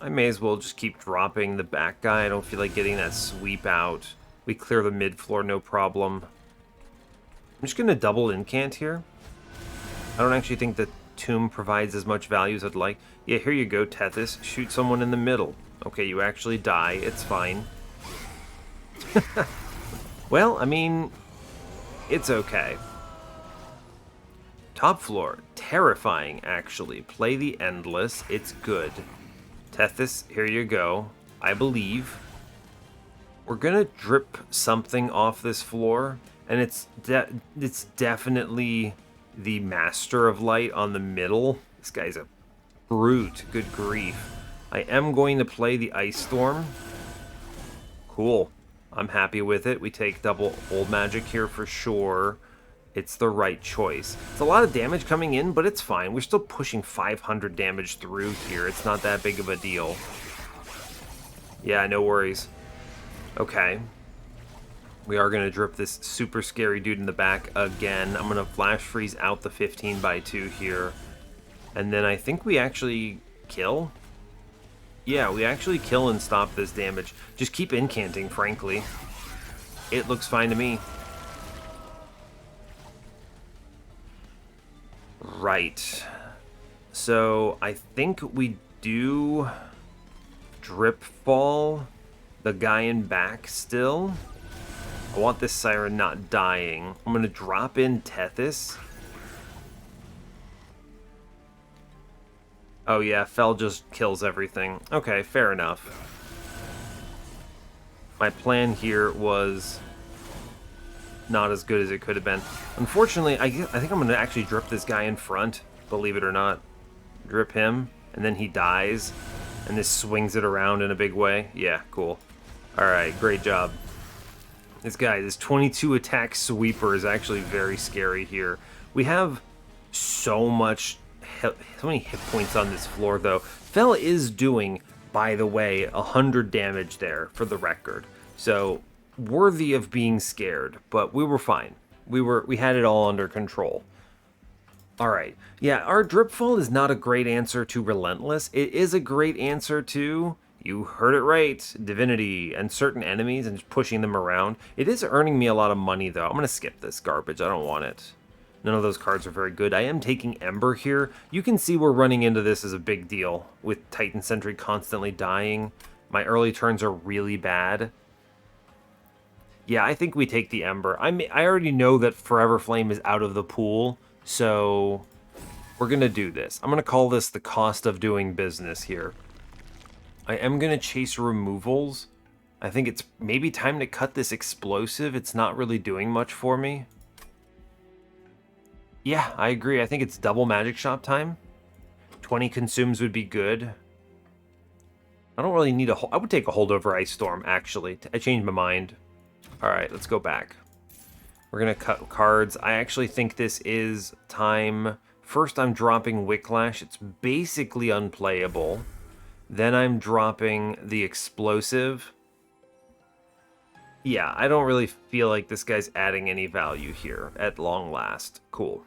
I may as well just keep dropping the back guy. I don't feel like getting that sweep out. We clear the mid floor, no problem. I'm just going to double incant here. I don't actually think the tomb provides as much value as I'd like. Yeah, here you go, Tethys. Shoot someone in the middle. Okay, you actually die. It's fine. Well, I mean, it's okay. Top floor. Terrifying, actually. Play the Endless. It's good. Tethys, here you go. I believe. We're gonna drip something off this floor, and it's definitely the Master of Light on the middle. This guy's a brute. Good grief. I am going to play the Ice Storm. Cool. I'm happy with it. We take double old magic here for sure. It's the right choice. It's a lot of damage coming in, but it's fine. We're still pushing 500 damage through here. It's not that big of a deal. Yeah, no worries. Okay. We are going to drip this super scary dude in the back again. I'm going to flash freeze out the 15x2 here. And then I think we actually kill. Yeah, we actually kill and stop this damage. Just keep incanting, frankly. It looks fine to me. Right. So I think we do drip fall the guy in back still. I want this Siren not dying. I'm going to drop in Tethys. Oh yeah, Fel just kills everything. Okay, fair enough. My plan here was not as good as it could have been. Unfortunately, I think I'm going to actually drip this guy in front, believe it or not. Drip him, and then he dies, and this swings it around in a big way. Yeah, cool. Alright, great job. This guy, this 22 attack sweeper is actually very scary here. We have so many hit points on this floor, though. Fel is doing, by the way, 100 damage there, for the record. So, worthy of being scared, but we were fine. We had it all under control. Alright, yeah, our drip fall is not a great answer to Relentless. It is a great answer to, you heard it right, Divinity and certain enemies and just pushing them around. It is earning me a lot of money, though. I'm going to skip this garbage. I don't want it. None of those cards are very good. I am taking Ember here. You can see we're running into this as a big deal with Titan Sentry constantly dying. My early turns are really bad. Yeah, I think we take the Ember. I already know that Forever Flame is out of the pool, so we're going to do this. I'm going to call this the cost of doing business here. I am going to chase removals. I think it's maybe time to cut this explosive. It's not really doing much for me. Yeah, I agree. I think it's double magic shop time. 20 consumes would be good. I don't really need I would take a holdover Ice Storm, actually. I changed my mind. Alright, let's go back. We're going to cut cards. I actually think this is time. First, I'm dropping Wicklash. It's basically unplayable. Then I'm dropping the explosive. Yeah, I don't really feel like this guy's adding any value here at long last. Cool.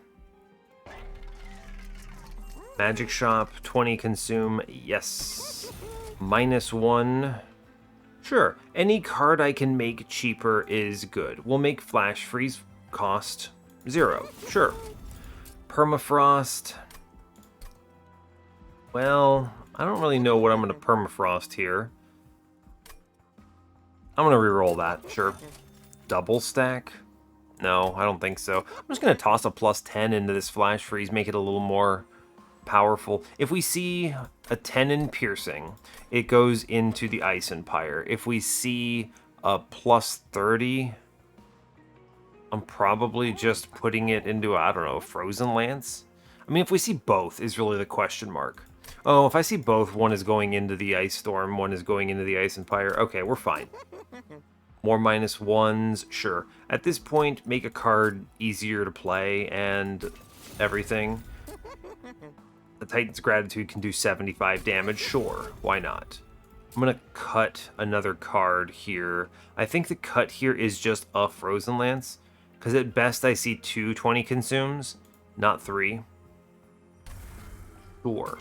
Magic shop, 20 consume, yes. -1. Sure, any card I can make cheaper is good. We'll make Flash Freeze cost 0. Sure. Permafrost. Well, I don't really know what I'm going to Permafrost here. I'm going to reroll that, sure. Double stack? No, I don't think so. I'm just going to toss a +10 into this Flash Freeze, make it a little more powerful. If we see a 10 in piercing, it goes into the Ice Empire. If we see a +30, I'm probably just putting it into, I don't know, Frozen Lance? I mean, if we see both is really the question mark. Oh, if I see both, one is going into the Ice Storm, one is going into the Ice Empire. Okay, we're fine. More -1s, sure. At this point, make a card easier to play and everything. The Titan's Gratitude can do 75 damage, sure, why not? I'm going to cut another card here. I think the cut here is just a Frozen Lance, because at best I see 2 20 consumes, not 3. Sure.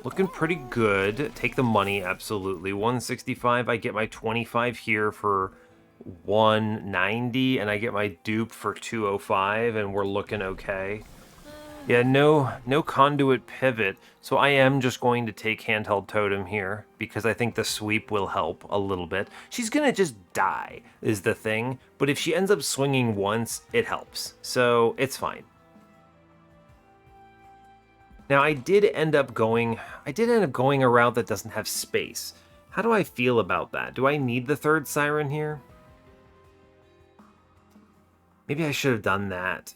Looking pretty good. Take the money, absolutely. 165, I get my 25 here for 190, and I get my dupe for 205, and we're looking okay. Yeah, no conduit pivot, so I am just going to take handheld totem here, because I think the sweep will help a little bit. She's gonna just die, is the thing, but if she ends up swinging once, it helps, so it's fine. Now, I did end up going a route that doesn't have space. How do I feel about that? Do I need the third siren here? Maybe I should have done that.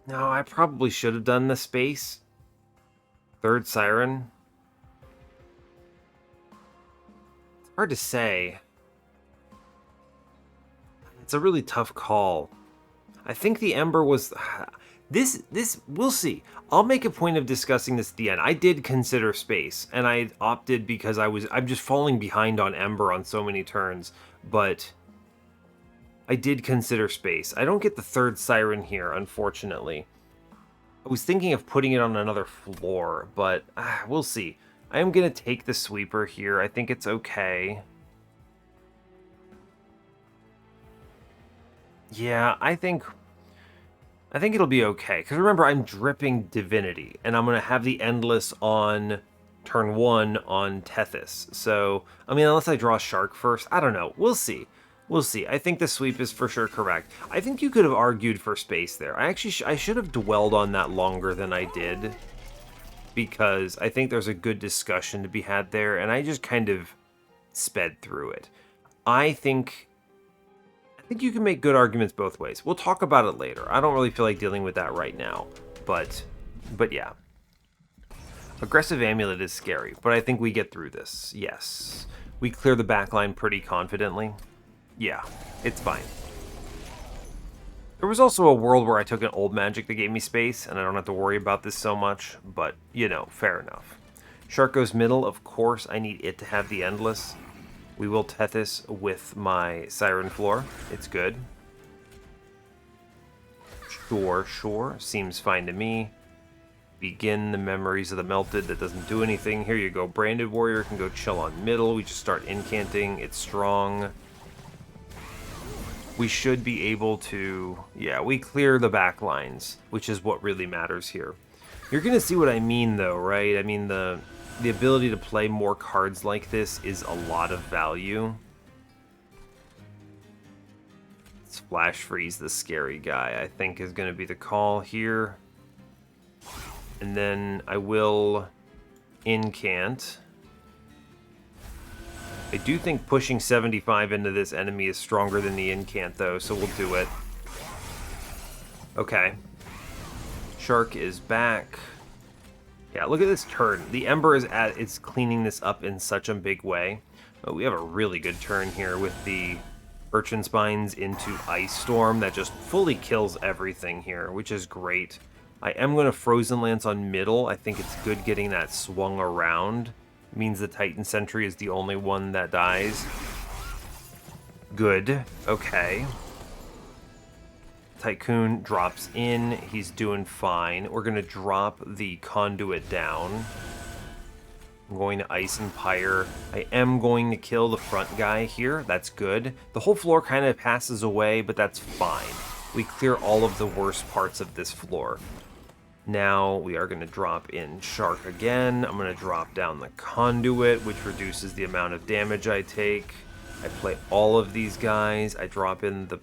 No, I probably should have done the space. Third siren. It's hard to say. It's a really tough call. I think the Ember was... This, we'll see. I'll make a point of discussing this at the end. I did consider space, and I opted because I'm just falling behind on Ember on so many turns, but I did consider space. I don't get the third siren here, unfortunately. I was thinking of putting it on another floor, but we'll see. I am going to take the sweeper here. I think it's okay. Yeah, I think it'll be okay. Because remember, I'm dripping Divinity, and I'm going to have the Endless on turn 1 on Tethys. So, I mean, unless I draw Shark first, I don't know. We'll see. We'll see. I think the sweep is for sure correct. I think you could have argued for space there. I should have dwelled on that longer than I did, because I think there's a good discussion to be had there, and I just kind of sped through it. I think you can make good arguments both ways. We'll talk about it later. I don't really feel like dealing with that right now, but yeah. Aggressive Amulet is scary, but I think we get through this. Yes. We clear the backline pretty confidently. Yeah, it's fine. There was also a world where I took an old magic that gave me space, and I don't have to worry about this so much, but, you know, fair enough. Shark goes middle, of course I need it to have the Endless. We will Tethys with my Siren Floor. It's good. Sure. Seems fine to me. Begin the Memories of the Melted. That doesn't do anything. Here you go. Branded Warrior can go chill on middle. We just start incanting. It's strong. We should be able to... Yeah, we clear the back lines, which is what really matters here. You're going to see what I mean, though, right? I mean, the ability to play more cards like this is a lot of value. Let's Flash Freeze the scary guy, I think, is going to be the call here. And then I will incant. I do think pushing 75 into this enemy is stronger than the incant, though, so we'll do it. Okay. Shark is back. Yeah, look at this turn. The Ember is cleaning this up in such a big way. But we have a really good turn here with the Urchin Spines into Ice Storm that just fully kills everything here, which is great. I am going to Frozen Lance on middle. I think it's good getting that swung around. It means the Titan Sentry is the only one that dies. Good. Okay. Tycoon drops in. He's doing fine. We're going to drop the Conduit down. I'm going to Ice and Pyre. I am going to kill the front guy here. That's good. The whole floor kind of passes away, but that's fine. We clear all of the worst parts of this floor. Now we are going to drop in Shark again. I'm going to drop down the Conduit, which reduces the amount of damage I take. I play all of these guys. I drop in the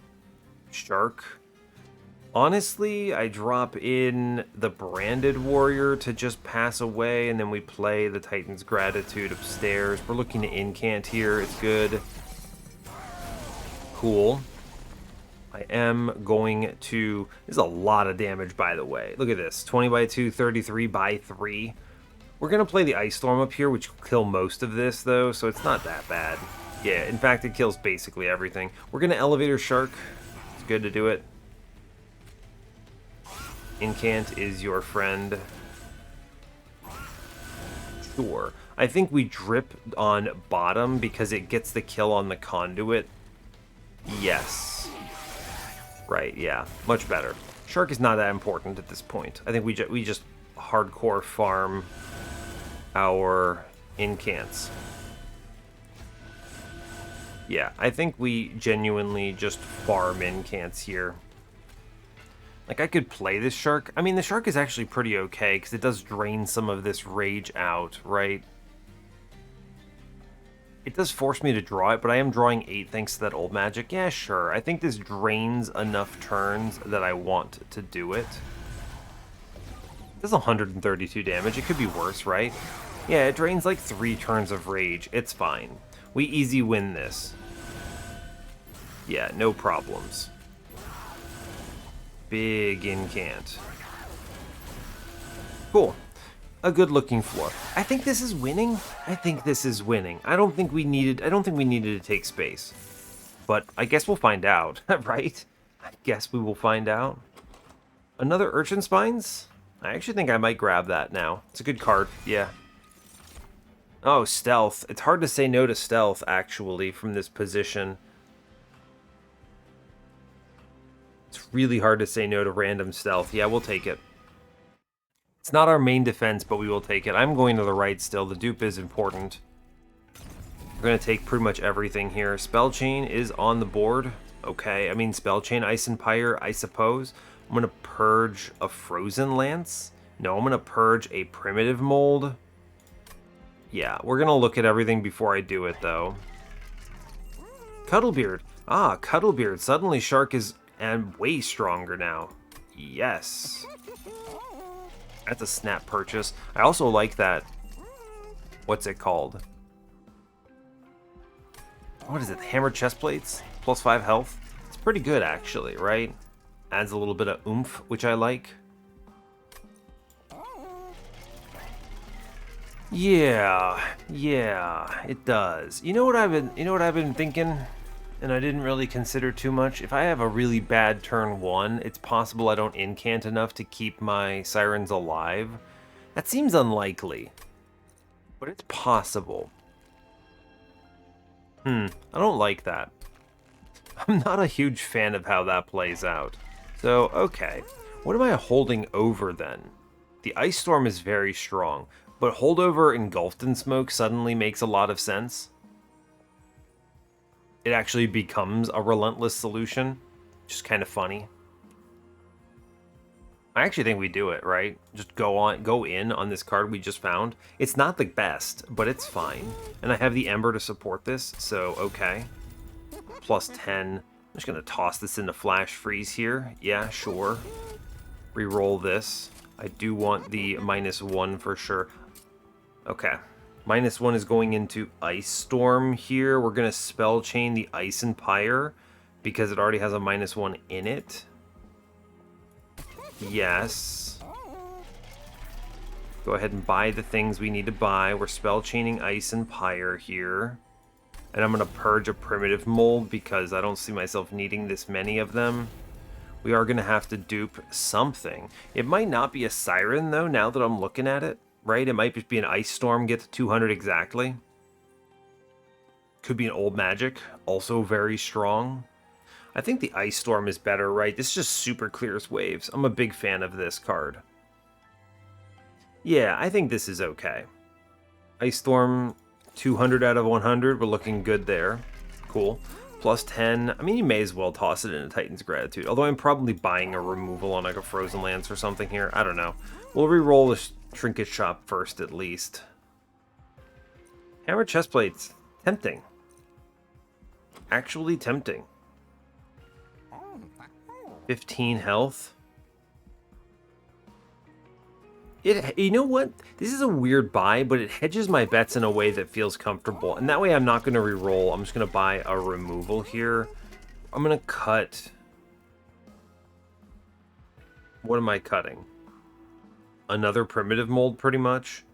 Shark. Honestly, I drop in the Branded Warrior to just pass away, and then we play the Titan's Gratitude upstairs. We're looking to incant here. It's good. Cool. I am going to... This is a lot of damage, by the way. Look at this. 20 by 2, 33 by 3. We're going to play the Ice Storm up here, which will kill most of this, though, so it's not that bad. Yeah, in fact, it kills basically everything. We're going to Elevator Shark. It's good to do it. Incant is your friend. Sure. I think we drip on bottom because it gets the kill on the Conduit. Yes. Right, yeah. Much better. Shark is not that important at this point. I think we just hardcore farm our incants. Yeah, I think we genuinely just farm incants here. Like, I could play this shark. I mean, the shark is actually pretty okay, because it does drain some of this rage out, right? It does force me to draw it, but I am drawing 8 thanks to that old magic. Yeah, sure. I think this drains enough turns that I want to do it. It does 132 damage. It could be worse, right? Yeah, it drains like 3 turns of rage. It's fine. We easy win this. Yeah, no problems. Big incant. Cool. A good looking floor. I think this is winning. I think this is winning. I don't think we needed to take space. But I guess we'll find out, right? I guess we will find out. Another Urchin Spines? I actually think I might grab that now. It's a good card, yeah. Oh, stealth. It's hard to say no to stealth, actually, from this position. It's really hard to say no to random stealth. Yeah, we'll take it. It's not our main defense, but we will take it. I'm going to the right still. The dupe is important. We're going to take pretty much everything here. Spell Chain is on the board. Okay, I mean, Spell Chain, Ice and Pyre, I suppose. I'm going to purge a Frozen Lance. No, I'm going to purge a Primitive Mold. Yeah, we're going to look at everything before I do it, though. Cuddlebeard. Ah, Cuddlebeard. Suddenly Shark is way stronger now. Yes. That's a snap purchase. I also like that. What's it called? What is it? Hammered chest plates? Plus 5 health? It's pretty good, actually, right? Adds a little bit of oomph, which I like. Yeah, it does. You know what I've been thinking? And I didn't really consider too much. If I have a really bad turn 1, it's possible I don't incant enough to keep my sirens alive. That seems unlikely, but it's possible. I don't like that. I'm not a huge fan of how that plays out. So, okay. What am I holding over then? The Ice Storm is very strong, but holdover Engulfed in Smoke suddenly makes a lot of sense. It actually becomes a relentless solution, which is kind of funny. I actually think we do it, right? Just go in on this card we just found. It's not the best, but it's fine. And I have the Ember to support this, so okay. Plus 10. I'm just going to toss this into Flash Freeze here. Yeah, sure. Reroll this. I do want the -1 for sure. Okay. -1 is going into Ice Storm here. We're going to Spell Chain the Ice and Pyre because it already has a -1 in it. Yes. Go ahead and buy the things we need to buy. We're Spell Chaining Ice and Pyre here. And I'm going to purge a Primitive Mold because I don't see myself needing this many of them. We are going to have to dupe something. It might not be a Siren, though, now that I'm looking at it. Right? It might just be an Ice Storm, get to 200 exactly. Could be an Old Magic, also very strong. I think the Ice Storm is better, right? This just super clears waves. I'm a big fan of this card. Yeah, I think this is okay. Ice Storm, 200 out of 100. We're looking good there. Cool. Plus 10. I mean, you may as well toss it into Titan's Gratitude. Although I'm probably buying a removal on like a Frozen Lance or something here. I don't know. We'll re-roll this Trinket Shop first, at least. Hammer Chestplates. Tempting. Actually tempting. 15 health. You know what? This is a weird buy, but it hedges my bets in a way that feels comfortable. And that way I'm not going to re-roll. I'm just going to buy a removal here. I'm going to cut... What am I cutting? Another Primitive Mold, pretty much.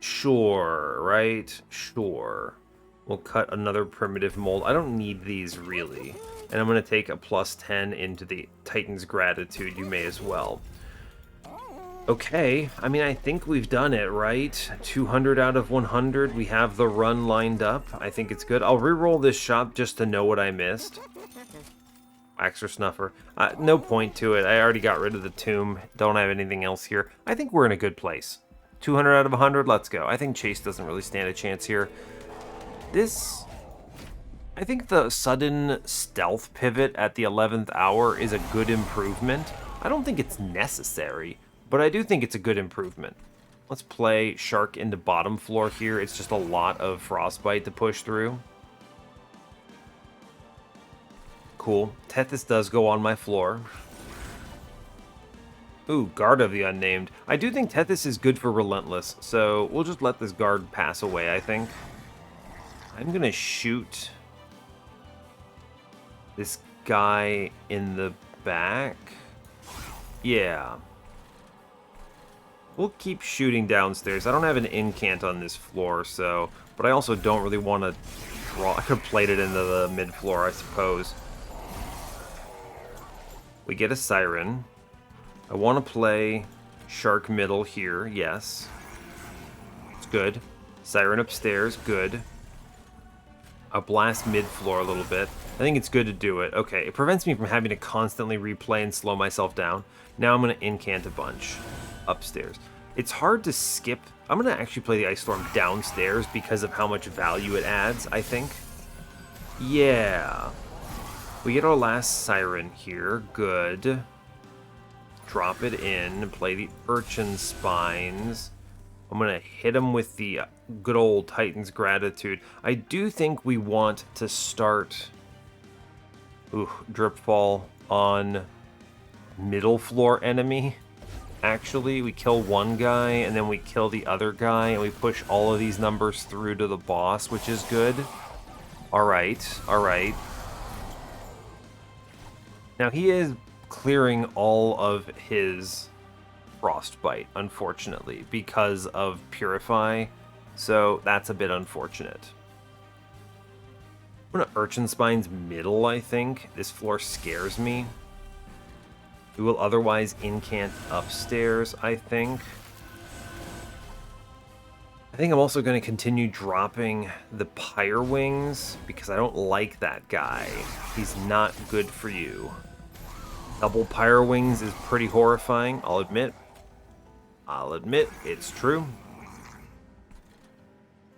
Sure, right? Sure. We'll cut another Primitive Mold. I don't need these, really. And I'm going to take a plus 10 into the Titan's Gratitude. You may as well. Okay, I mean, I think we've done it, right? 200 out of 100. We have the run lined up. I think it's good. I'll re-roll this shop just to know what I missed. Waxer Snuffer. No point to it. I already got rid of the tomb. Don't have anything else here. I think we're in a good place. 200 out of 100, let's go. I think Chase doesn't really stand a chance here. I think the sudden stealth pivot at the 11th hour is a good improvement. I don't think it's necessary, but I do think it's a good improvement. Let's play Shark into bottom floor here. It's just a lot of Frostbite to push through. Cool. Tethys does go on my floor. Ooh, Guard of the Unnamed. I do think Tethys is good for Relentless, so we'll just let this guard pass away, I think. I'm gonna shoot this guy in the back. Yeah. We'll keep shooting downstairs. I don't have an incant on this floor, so... But I also don't really want to draw... I could plate it into the mid-floor, I suppose. We get a Siren. I want to play Shark middle here, yes. It's good. Siren upstairs, good. I'll blast mid-floor a little bit. I think it's good to do it. Okay, it prevents me from having to constantly replay and slow myself down. Now I'm going to incant a bunch upstairs. It's hard to skip. I'm going to actually play the Ice Storm downstairs because of how much value it adds, I think. Yeah. We get our last Siren here. Good. Drop it in. Play the Urchin Spines. I'm going to hit him with the good old Titan's Gratitude. I do think we want to start... Ooh, Dripfall on middle floor enemy. Actually, we kill one guy, and then we kill the other guy, and we push all of these numbers through to the boss, which is good. Alright, alright. Now, he is clearing all of his Frostbite, unfortunately, because of Purify, so that's a bit unfortunate. I'm gonna Urchin Spines middle, I think. This floor scares me. We will otherwise incant upstairs, I think. I think I'm also going to continue dropping the Pyre Wings, because I don't like that guy. He's not good for you. Double Pyre Wings is pretty horrifying, I'll admit. It's true.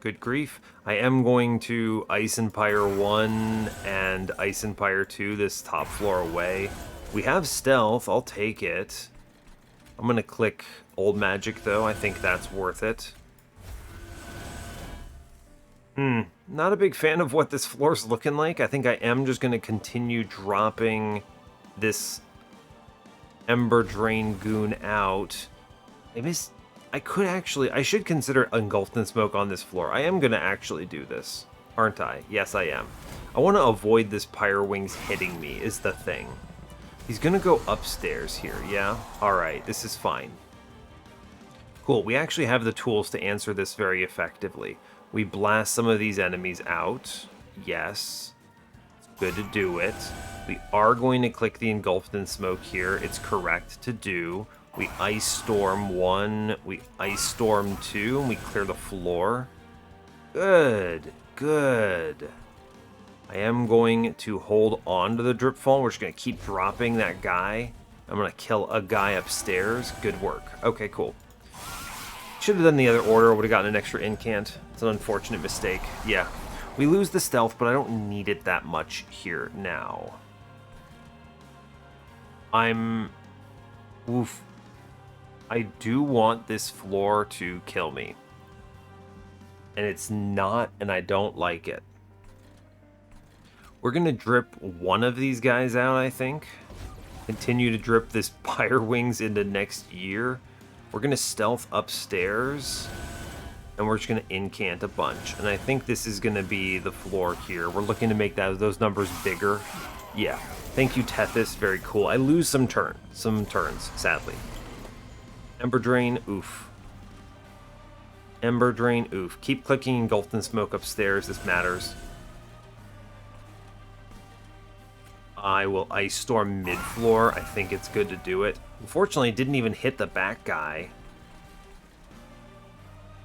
Good grief. I am going to Ice Empire 1 and Ice Empire 2 this top floor away. We have stealth, I'll take it. I'm going to click Old Magic, though. I think that's worth it. Not a big fan of what this floor's looking like. I think I am just going to continue dropping this Ember Drain Goon out. I should consider Engulfed in Smoke on this floor. I am going to actually do this, aren't I? Yes, I am. I want to avoid this Pyre Wings hitting me, is the thing. He's going to go upstairs here, yeah? Alright, this is fine. Cool, we actually have the tools to answer this very effectively. We blast some of these enemies out. Yes. It's good to do it. We are going to click the Engulfed in Smoke here. It's correct to do. We Ice Storm 1, we Ice Storm 2, and we clear the floor. Good, good. I am going to hold on to the Dripfall. We're just going to keep dropping that guy. I'm going to kill a guy upstairs. Good work. Okay, cool. Should have done the other order. Would have gotten an extra incant. It's an unfortunate mistake. Yeah. We lose the stealth, but I don't need it that much here now. Oof. I do want this floor to kill me. And it's not, and I don't like it. We're going to drip one of these guys out, I think. Continue to drip this Pyre Wings into next year. We're going to stealth upstairs. And we're just going to incant a bunch. And I think this is going to be the floor here. We're looking to make those numbers bigger. Yeah. Thank you, Tethys. Very cool. I lose some turns, sadly. Ember Drain, oof. Ember Drain, oof. Keep clicking Engulfed in Smoke upstairs. This matters. I will Ice Storm mid-floor. I think it's good to do it. Unfortunately, it didn't even hit the back guy.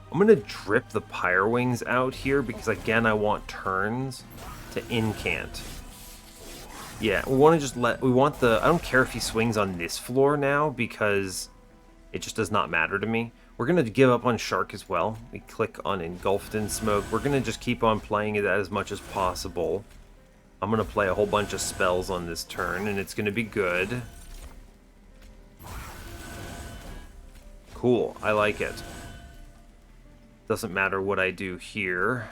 I'm going to drip the Pyre Wings out here because, again, I want turns to incant. Yeah, we want to just we want the, I don't care if he swings on this floor now, because it just does not matter to me. We're going to give up on Shark as well. We click on Engulfed in Smoke. We're going to just keep on playing it as much as possible. I'm going to play a whole bunch of spells on this turn, and it's going to be good. Cool, I like it. Doesn't matter what I do here.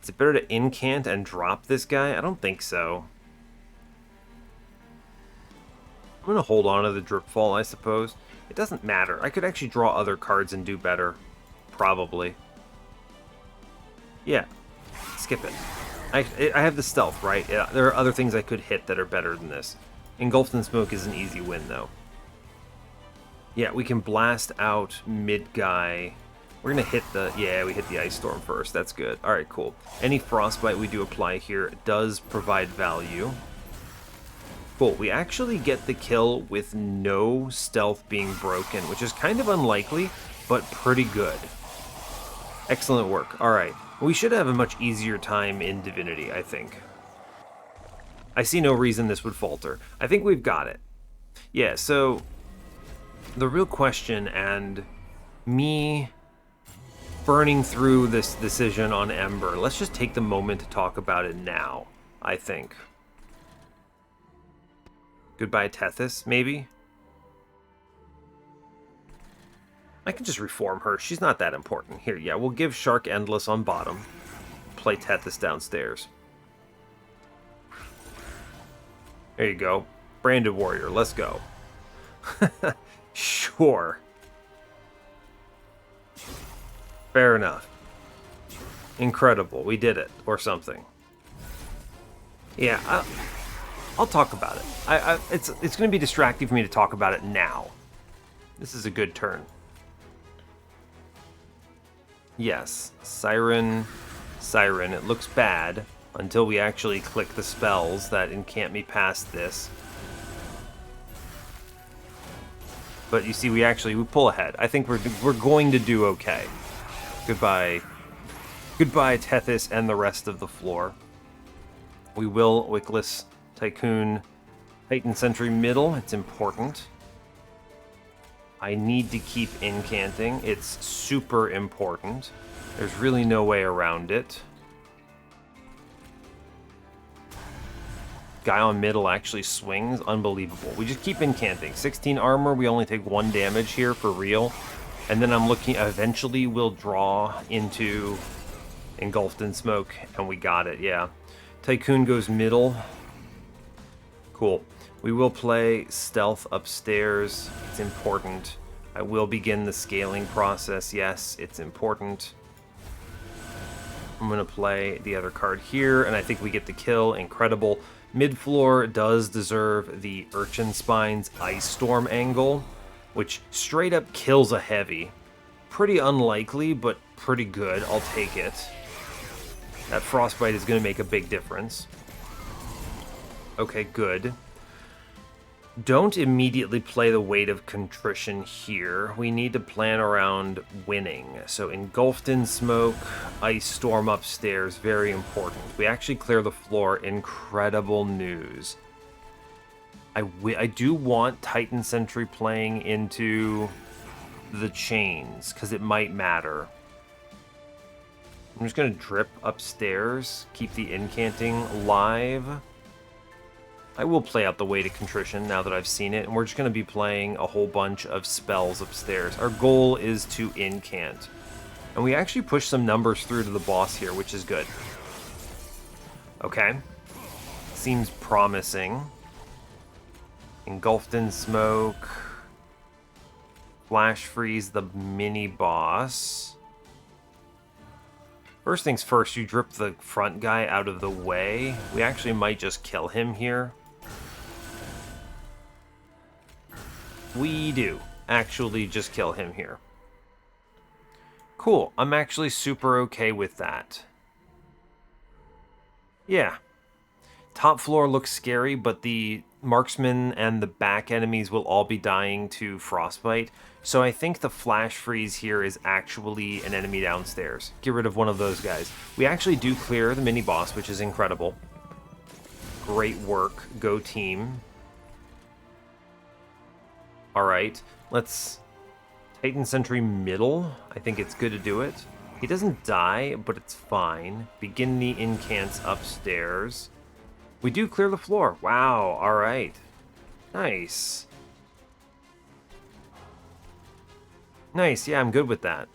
Is it better to incant and drop this guy? I don't think so. I'm going to hold on to the Dripfall, I suppose. It doesn't matter. I could actually draw other cards and do better. Probably. Yeah. Skip it. I have the stealth, right? Yeah, there are other things I could hit that are better than this. Engulfed in Smoke is an easy win, though. Yeah, we can blast out mid-guy. We're going to hit the... Yeah, we hit the Ice Storm first. That's good. Alright, cool. Any Frostbite we do apply here does provide value. Cool. We actually get the kill with no stealth being broken, which is kind of unlikely, but pretty good. Excellent work. Alright. We should have a much easier time in Divinity, I think. I see no reason this would falter. I think we've got it. Yeah, so... the real question, and me burning through this decision on Ember, let's just take the moment to talk about it now, I think. Goodbye, Tethys, maybe? I can just reform her. She's not that important. Here, yeah, we'll give Shark Endless on bottom. Play Tethys downstairs. There you go. Branded Warrior, let's go. Sure. Fair enough. Incredible. We did it. Or something. Yeah, I'll talk about it. It's going to be distracting for me to talk about it now. This is a good turn. Yes. Siren. Siren. It looks bad until we actually click the spells that incant me past this. But you see, we pull ahead. I think we're going to do okay. Goodbye. Goodbye, Tethys and the rest of the floor. We will Wickless Tycoon Titan Sentry middle. It's important. I need to keep incanting. It's super important. There's really no way around it. Guy on middle actually swings. Unbelievable. We just keep incanting. 16 armor. We only take 1 damage here for real. And then I'm looking... eventually we'll draw into Engulfed in Smoke. And we got it, yeah. Tycoon goes middle. Cool. We will play Stealth upstairs. It's important. I will begin the scaling process. Yes, it's important. I'm going to play the other card here. And I think we get the kill. Incredible. Mid-floor does deserve the Urchin Spine's Ice Storm angle, which straight up kills a heavy. Pretty unlikely, but pretty good. I'll take it. That Frostbite is going to make a big difference. Okay, good. Don't immediately play the Weight of Contrition here. We need to plan around winning. So Engulfed in Smoke, Ice Storm upstairs, very important. We actually clear the floor. Incredible news. I do want Titan Sentry playing into the chains, because it might matter. I'm just going to drip upstairs, keep the incanting live. I will play out the Weight of Contrition now that I've seen it, and we're just going to be playing a whole bunch of spells upstairs. Our goal is to incant. And we actually push some numbers through to the boss here, which is good. Okay. Seems promising. Engulfed in Smoke. Flash Freeze the mini-boss. First things first, you drip the front guy out of the way. We actually might just kill him here. We do actually just kill him here. Cool. I'm actually super okay with that. Yeah. Top floor looks scary, but the marksman and the back enemies will all be dying to Frostbite. So I think the Flash Freeze here is actually an enemy downstairs. Get rid of one of those guys. We actually do clear the mini-boss, which is incredible. Great work. Go team. Alright, let's... Titan Sentry middle. I think it's good to do it. He doesn't die, but it's fine. Begin the incants upstairs. We do clear the floor. Wow, alright. Nice. Nice, yeah, I'm good with that.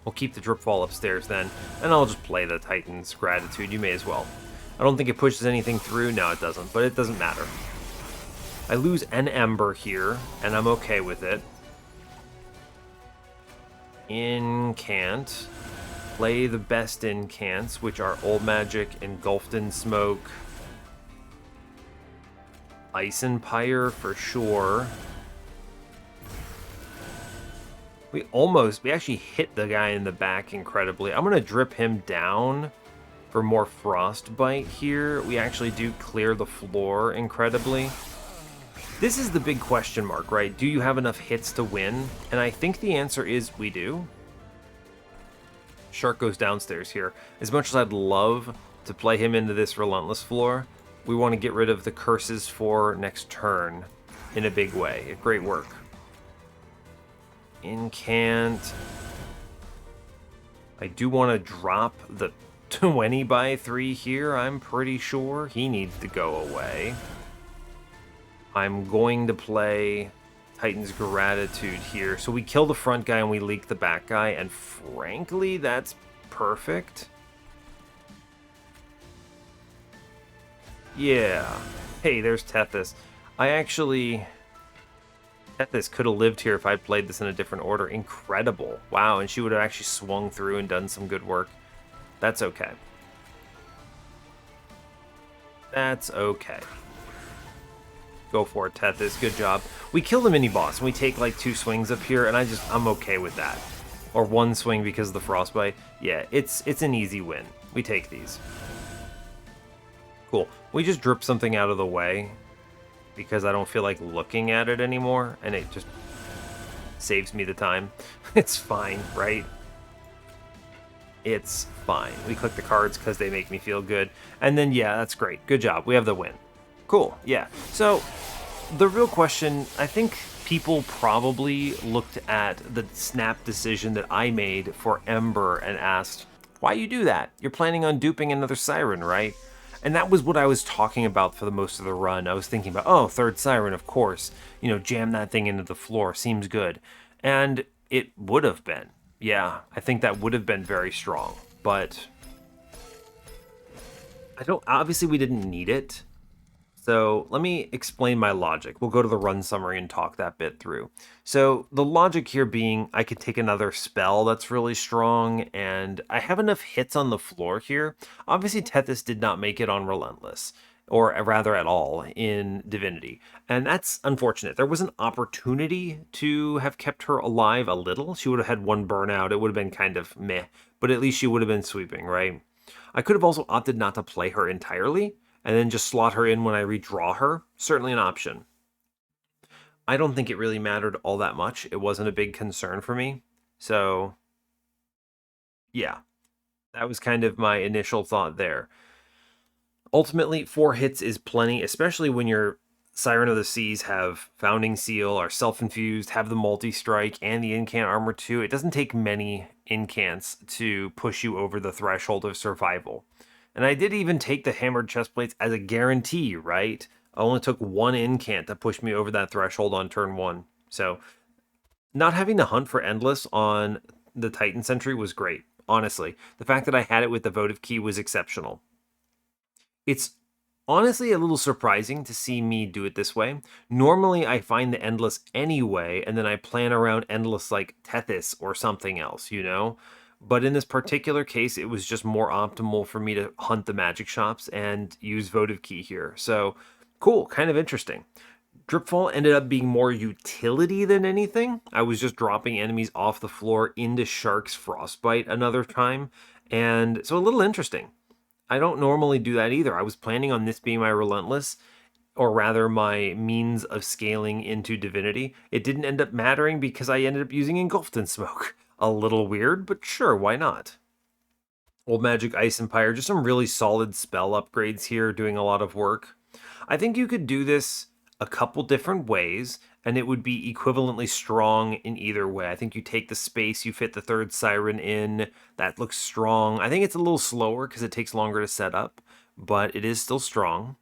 We'll keep the Dripfall upstairs then, and I'll just play the Titan's Gratitude. You may as well. I don't think it pushes anything through. No, it doesn't, but it doesn't matter. I lose an Ember here, and I'm okay with it. Incant. Play the best incants, which are Old Magic, Engulfed in Smoke, Ice and Pyre for sure. We actually hit the guy in the back incredibly. I'm going to drip him down for more Frostbite here. We actually do clear the floor incredibly. This is the big question mark, right? Do you have enough hits to win? And I think the answer is we do. Shark goes downstairs here. As much as I'd love to play him into this Relentless floor, we want to get rid of the curses for next turn in a big way. Great work. Incant. I do want to drop the 20 by 3 here, I'm pretty sure. He needs to go away. I'm going to play Titan's Gratitude here. So we kill the front guy and we leak the back guy, and frankly, that's perfect. Yeah. Hey, there's Tethys. Tethys could have lived here if I'd played this in a different order. Incredible. Wow, and she would have actually swung through and done some good work. That's okay. That's okay. Go for it, Tethys. Good job. We kill the mini-boss, and we take like 2 swings up here, and I'm okay with that. Or 1 swing because of the Frostbite. Yeah, it's an easy win. We take these. Cool. We just drip something out of the way because I don't feel like looking at it anymore, and it just saves me the time. It's fine, right? It's fine. We click the cards because they make me feel good. And then, yeah, that's great. Good job. We have the win. Cool, yeah. So, the real question, I think people probably looked at the snap decision that I made for Ember and asked, why you do that? You're planning on duping another Siren, right? And that was what I was talking about for the most of the run. I was thinking about, oh, 3rd Siren, of course. You know, jam that thing into the floor. Seems good. And it would have been. Yeah, I think that would have been very strong. But obviously we didn't need it. So let me explain my logic. We'll go to the run summary and talk that bit through. So the logic here being I could take another spell that's really strong, and I have enough hits on the floor here. Obviously Tethys did not make it on Relentless, or rather at all, in Divinity. And that's unfortunate. There was an opportunity to have kept her alive a little. She would have had 1 burnout. It would have been kind of meh, but at least she would have been sweeping, right? I could have also opted not to play her entirely, and then just slot her in when I redraw her. Certainly an option. I don't think it really mattered all that much. It wasn't a big concern for me. So, yeah. That was kind of my initial thought there. Ultimately, 4 hits is plenty, especially when your Siren of the Seas have Founding Seal, are self-infused, have the multi-strike, and the incant armor too. It doesn't take many incants to push you over the threshold of survival. And I did even take the Hammered Chestplates as a guarantee, right? I only took 1 incant to push me over that threshold on turn 1. So, not having to hunt for Endless on the Titan Sentry was great, honestly. The fact that I had it with the Votive Key was exceptional. It's honestly a little surprising to see me do it this way. Normally, I find the Endless anyway, and then I plan around Endless like Tethys or something else, you know? But in this particular case, it was just more optimal for me to hunt the magic shops and use Votive Key here. So, cool, kind of interesting. Dripfall ended up being more utility than anything. I was just dropping enemies off the floor into Shark's Frostbite another time, and so a little interesting. I don't normally do that either. I was planning on this being my Relentless, or rather my means of scaling into Divinity. It didn't end up mattering because I ended up using Engulfed in Smoke. A little weird, but sure, why not? Old Magic Ice Empire, just some really solid spell upgrades here, doing a lot of work. I think you could do this a couple different ways, and it would be equivalently strong in either way. I think you take the space, you fit the third Siren in, that looks strong. I think it's a little slower because it takes longer to set up, but it is still strong,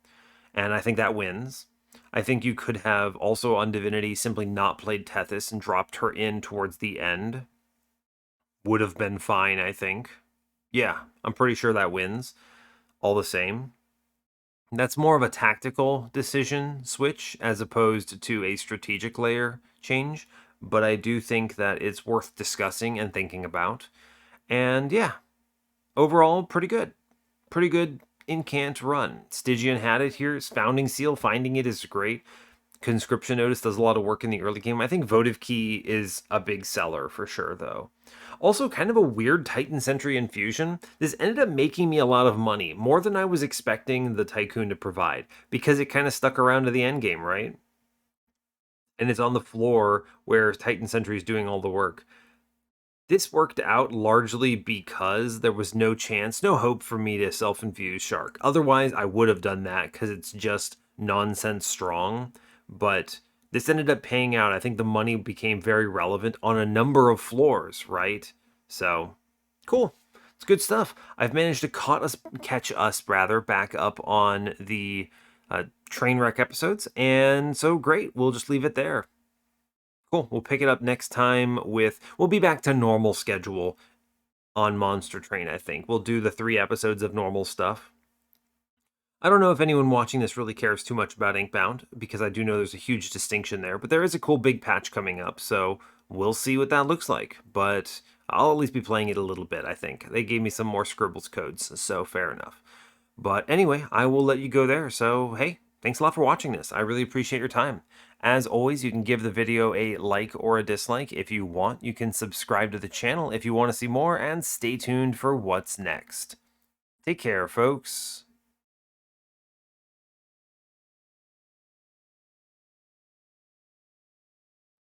and I think that wins. I think you could have also on Divinity simply not played Tethys and dropped her in towards the end. Would have been fine, I think. Yeah, I'm pretty sure that wins all the same. That's more of a tactical decision switch as opposed to a strategic layer change, but I do think that it's worth discussing and thinking about. And yeah, overall, pretty good. Pretty good incant run. Stygian had it here. Founding Seal, finding it is great. Conscription Notice does a lot of work in the early game. I think Votive Key is a big seller for sure, though. Also, kind of a weird Titan Sentry infusion. This ended up making me a lot of money, more than I was expecting the Tycoon to provide, because it kind of stuck around to the end game, right? And it's on the floor where Titan Sentry is doing all the work. This worked out largely because there was no chance, no hope for me to self-infuse Shark. Otherwise, I would have done that because it's just nonsense strong. But this ended up paying out. I think the money became very relevant on a number of floors, right? So, cool. It's good stuff. I've managed to catch us back up on the Trainwreck episodes, and so great. We'll just leave it there. Cool. We'll pick it up next time with. We'll be back to normal schedule on Monster Train, I think. We'll do the 3 episodes of normal stuff. I don't know if anyone watching this really cares too much about Inkbound, because I do know there's a huge distinction there, but there is a cool big patch coming up, so we'll see what that looks like. But I'll at least be playing it a little bit, I think. They gave me some more Scribbles codes, so fair enough. But anyway, I will let you go there, so hey, thanks a lot for watching this. I really appreciate your time. As always, you can give the video a like or a dislike if you want. You can subscribe to the channel if you want to see more, and stay tuned for what's next. Take care, folks.